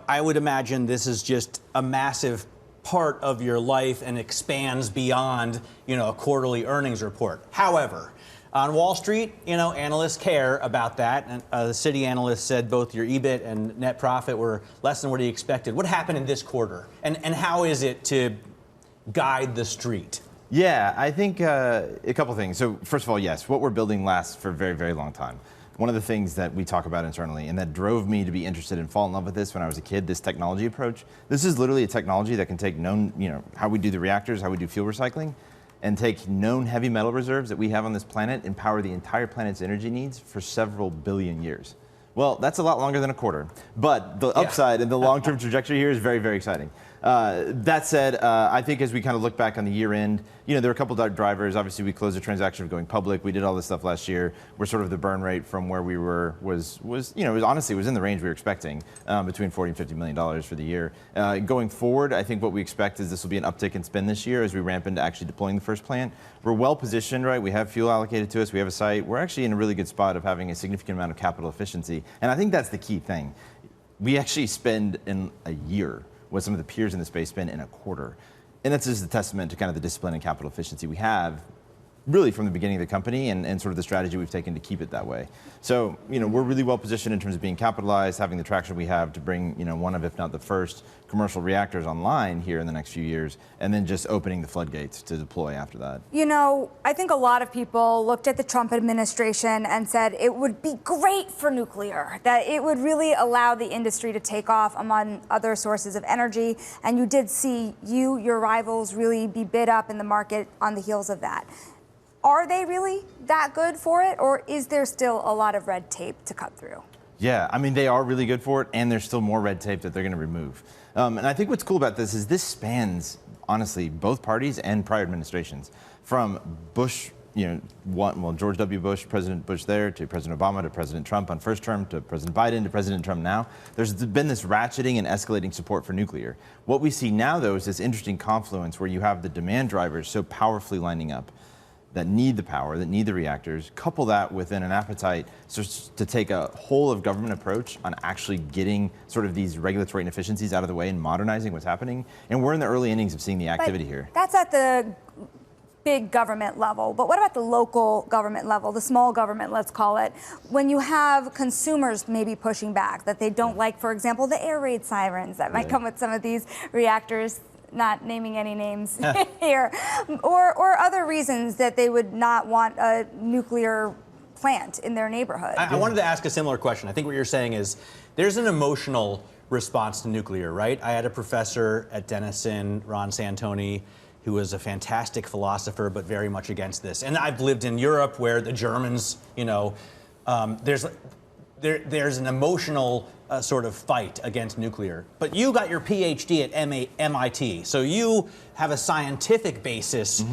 I would imagine this is just a massive part of your life and expands beyond, a quarterly earnings report. However, on Wall Street, analysts care about that. And the Citi analyst said both your EBIT and net profit were less than what he expected. What happened in this quarter? And how is it to guide the street? Yeah, I think a couple things. So first of all, yes, what we're building lasts for a very, very long time. One of the things that we talk about internally and that drove me to be interested and fall in love with this when I was a kid, this technology approach, this is literally a technology that can take known, how we do the reactors, how we do fuel recycling, and take known heavy metal reserves that we have on this planet and power the entire planet's energy needs for several billion years. Well, that's a lot longer than a quarter, but the upside and the long-term trajectory here is very, very exciting. That said, I think as we kind of look back on the year end, there are a couple of drivers. Obviously, we closed the transaction of going public. We did all this stuff last year. We're sort of the burn rate from where we were was honestly was in the range we were expecting, between $40 and $50 million for the year. Going forward, I think what we expect is this will be an uptick in spend this year as we ramp into actually deploying the first plant. We're well positioned, right? We have fuel allocated to us. We have a site. We're actually in a really good spot of having a significant amount of capital efficiency, and I think that's the key thing. We actually spend in a year what some of the peers in the space spend in a quarter. And that's just a testament to kind of the discipline and capital efficiency we have really from the beginning of the company and sort of the strategy we've taken to keep it that way. So, we're really well positioned in terms of being capitalized, having the traction we have to bring, one of, if not the first, commercial reactors online here in the next few years, and then just opening the floodgates to deploy after that. I think a lot of people looked at the Trump administration and said it would be great for nuclear, that it would really allow the industry to take off among other sources of energy. And you did see your rivals really be bid up in the market on the heels of that. Are they really that good for it, or is there still a lot of red tape to cut through? Yeah, I mean, they are really good for it, and there's still more red tape that they're going to remove. And I think what's cool about this is this spans, honestly, both parties and prior administrations. From Bush, George W. Bush, President Bush there, to President Obama, to President Trump on first term, to President Biden, to President Trump now. There's been this ratcheting and escalating support for nuclear. What we see now, though, is this interesting confluence where you have the demand drivers so powerfully lining up that need the power, that need the reactors, couple that within an appetite to take a whole of government approach on actually getting sort of these regulatory inefficiencies out of the way and modernizing what's happening. And we're in the early innings of seeing the activity here. That's at the big government level, but what about the local government level, the small government, let's call it, when you have consumers maybe pushing back, that they don't like, for example, the air raid sirens that might come with some of these reactors, not naming any names here, or other reasons that they would not want a nuclear plant in their neighborhood? I wanted to ask a similar question. I think what you're saying is there's an emotional response to nuclear, right? I had a professor at Denison, Ron Santoni, who was a fantastic philosopher, but very much against this. And I've lived in Europe where the Germans, there's an emotional sort of fight against nuclear. But you got your PhD at MIT, so you have a scientific basis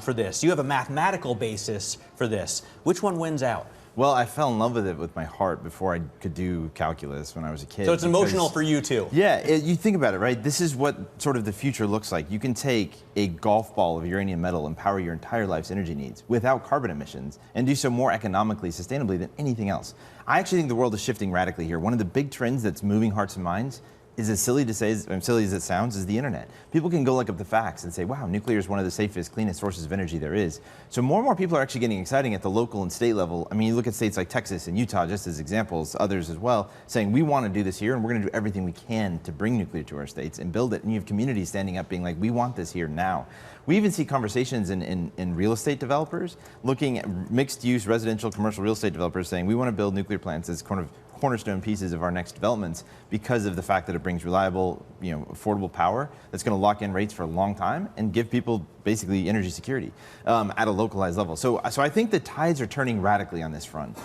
for this. You have a mathematical basis for this. Which one wins out? Well, I fell in love with it with my heart before I could do calculus when I was a kid. So it's emotional for you too? Yeah, you think about it, right? This is what sort of the future looks like. You can take a golf ball of uranium metal and power your entire life's energy needs without carbon emissions and do so more economically, sustainably than anything else. I actually think the world is shifting radically here. One of the big trends that's moving hearts and minds is as silly to say, as silly as it sounds, is the internet. People can go look up the facts and say, wow, nuclear is one of the safest, cleanest sources of energy there is. So more and more people are actually getting excited at the local and state level. I mean, you look at states like Texas and Utah just as examples, others as well, saying we want to do this here and we're going to do everything we can to bring nuclear to our states and build it. And you have communities standing up being like, we want this here now. We even see conversations in real estate developers looking at mixed use residential commercial real estate developers saying we want to build nuclear plants as kind of cornerstone pieces of our next developments because of the fact that it brings reliable, affordable power that's going to lock in rates for a long time and give people basically energy security at a localized level. So I think the tides are turning radically on this front,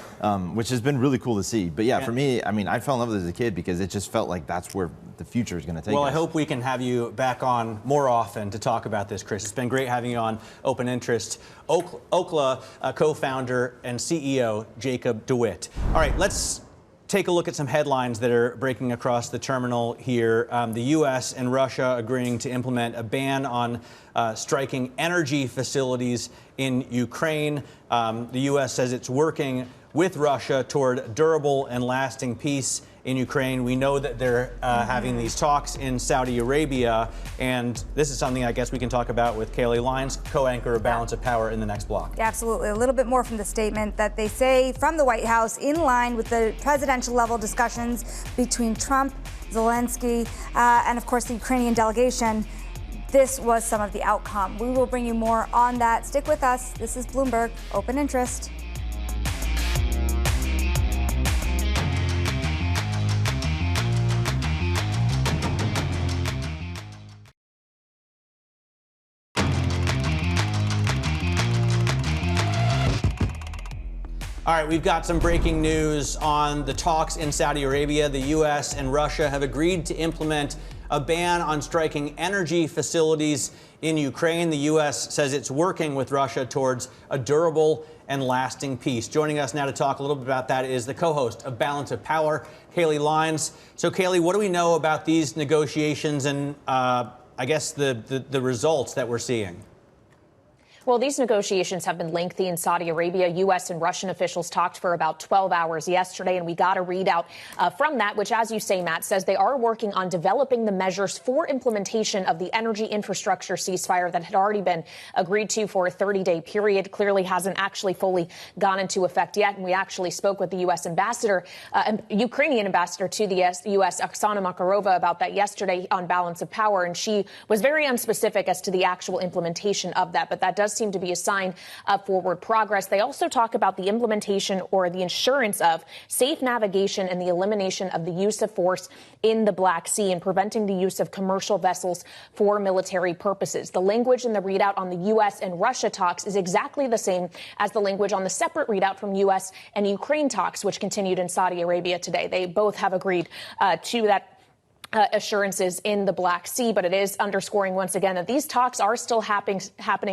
which has been really cool to see. But yeah, for me, I mean, I fell in love with it as a kid because it just felt like that's where the future is going to take us. Well, I hope we can have you back on more often to talk about this, Chris. It's been great having you on Open Interest. Oklo co-founder and CEO Jacob DeWitte. All right, let's take a look at some headlines that are breaking across the terminal here. The U.S. and Russia agreeing to implement a ban on striking energy facilities in Ukraine. The U.S. says it's working with Russia toward durable and lasting peace in Ukraine. We know that they're having these talks in Saudi Arabia, and this is something I guess we can talk about with Cathie Lyons, co-anchor of Balance of Power, in the next block. Yeah, absolutely. A little bit more from the statement that they say from the White House, in line with the presidential level discussions between Trump, Zelensky, and of course the Ukrainian delegation. This was some of the outcome. We will bring you more on that. Stick with us. This is Bloomberg Open Interest. All right, we've got some breaking news on the talks in Saudi Arabia. The U.S. and Russia have agreed to implement a ban on striking energy facilities in Ukraine. The U.S. says it's working with Russia towards a durable and lasting peace. Joining us now to talk a little bit about that is the co-host of Balance of Power, Cathie Lyons. So, Cathie, what do we know about these negotiations and I guess the results that we're seeing? Well, these negotiations have been lengthy in Saudi Arabia. U.S. and Russian officials talked for about 12 hours yesterday, and we got a readout from that, which, as you say, Matt, says they are working on developing the measures for implementation of the energy infrastructure ceasefire that had already been agreed to for a 30-day period. Clearly hasn't actually fully gone into effect yet. And we actually spoke with the U.S. ambassador, Ukrainian ambassador to the U.S., Oksana Makarova, about that yesterday on Balance of Power. And she was very unspecific as to the actual implementation of that. But that does seem to be a sign of forward progress. They also talk about the implementation or the assurance of safe navigation and the elimination of the use of force in the Black Sea and preventing the use of commercial vessels for military purposes. The language in the readout on the U.S. and Russia talks is exactly the same as the language on the separate readout from U.S. and Ukraine talks, which continued in Saudi Arabia today. They both have agreed to that assurances in the Black Sea, but it is underscoring once again that these talks are still happening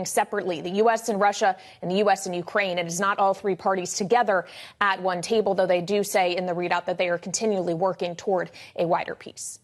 separately. The U.S. and Russia and the U.S. and Ukraine. It is not all three parties together at one table, though they do say in the readout that they are continually working toward a wider peace.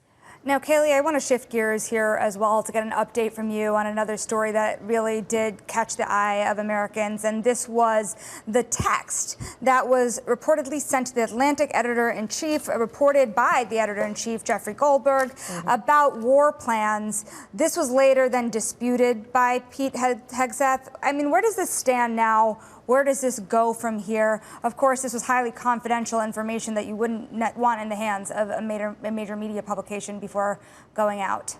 Now, Cathie, I want to shift gears here as well to get an update from you on another story that really did catch the eye of Americans. And this was the text that was reportedly sent to the Atlantic editor-in-chief, reported by the editor-in-chief, Jeffrey Goldberg, about war plans. This was later then disputed by Pete Hegseth. I mean, where does this stand now? Where does this go from here? Of course, this was highly confidential information that you wouldn't want in the hands of a major media publication before going out.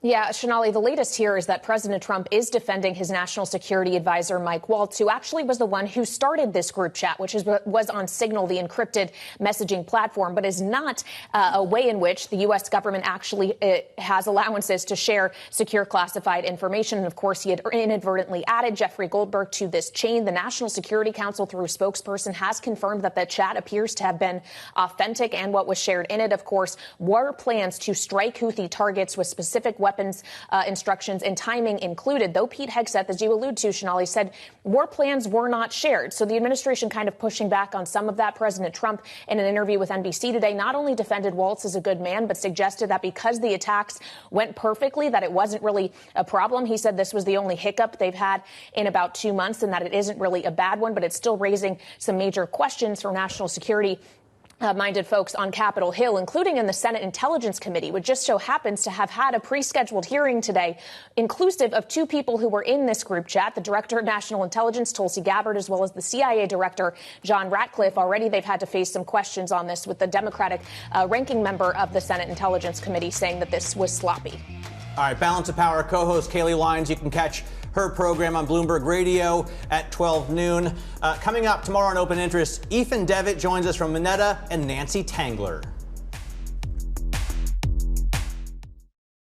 Yeah, Shonali, the latest here is that President Trump is defending his national security advisor, Mike Waltz, who actually was the one who started this group chat, which was on Signal, the encrypted messaging platform, but is not a way in which the U.S. government actually has allowances to share secure classified information. And of course, he had inadvertently added Jeffrey Goldberg to this chain. The National Security Council, through a spokesperson, has confirmed that the chat appears to have been authentic, and what was shared in it, of course, were plans to strike Houthi targets with specific weapons instructions and timing included, though Pete Hegseth, as you allude to, Shonali, said war plans were not shared. So the administration kind of pushing back on some of that. President Trump, in an interview with NBC today, not only defended Waltz as a good man, but suggested that because the attacks went perfectly, that it wasn't really a problem. He said this was the only hiccup they've had in about 2 months and that it isn't really a bad one, but it's still raising some major questions for national security minded folks on Capitol Hill, including in the Senate Intelligence Committee, which just so happens to have had a pre-scheduled hearing today, inclusive of two people who were in this group chat, the Director of National Intelligence, Tulsi Gabbard, as well as the CIA Director, John Ratcliffe. Already they've had to face some questions on this, with the Democratic ranking member of the Senate Intelligence Committee saying that this was sloppy. All right, Balance of Power co-host Cathie Lyons. You can catch her program on Bloomberg Radio at 12 noon. Coming up tomorrow on Open Interest, Ethan Devitt joins us from Mineta and Nancy Tangler.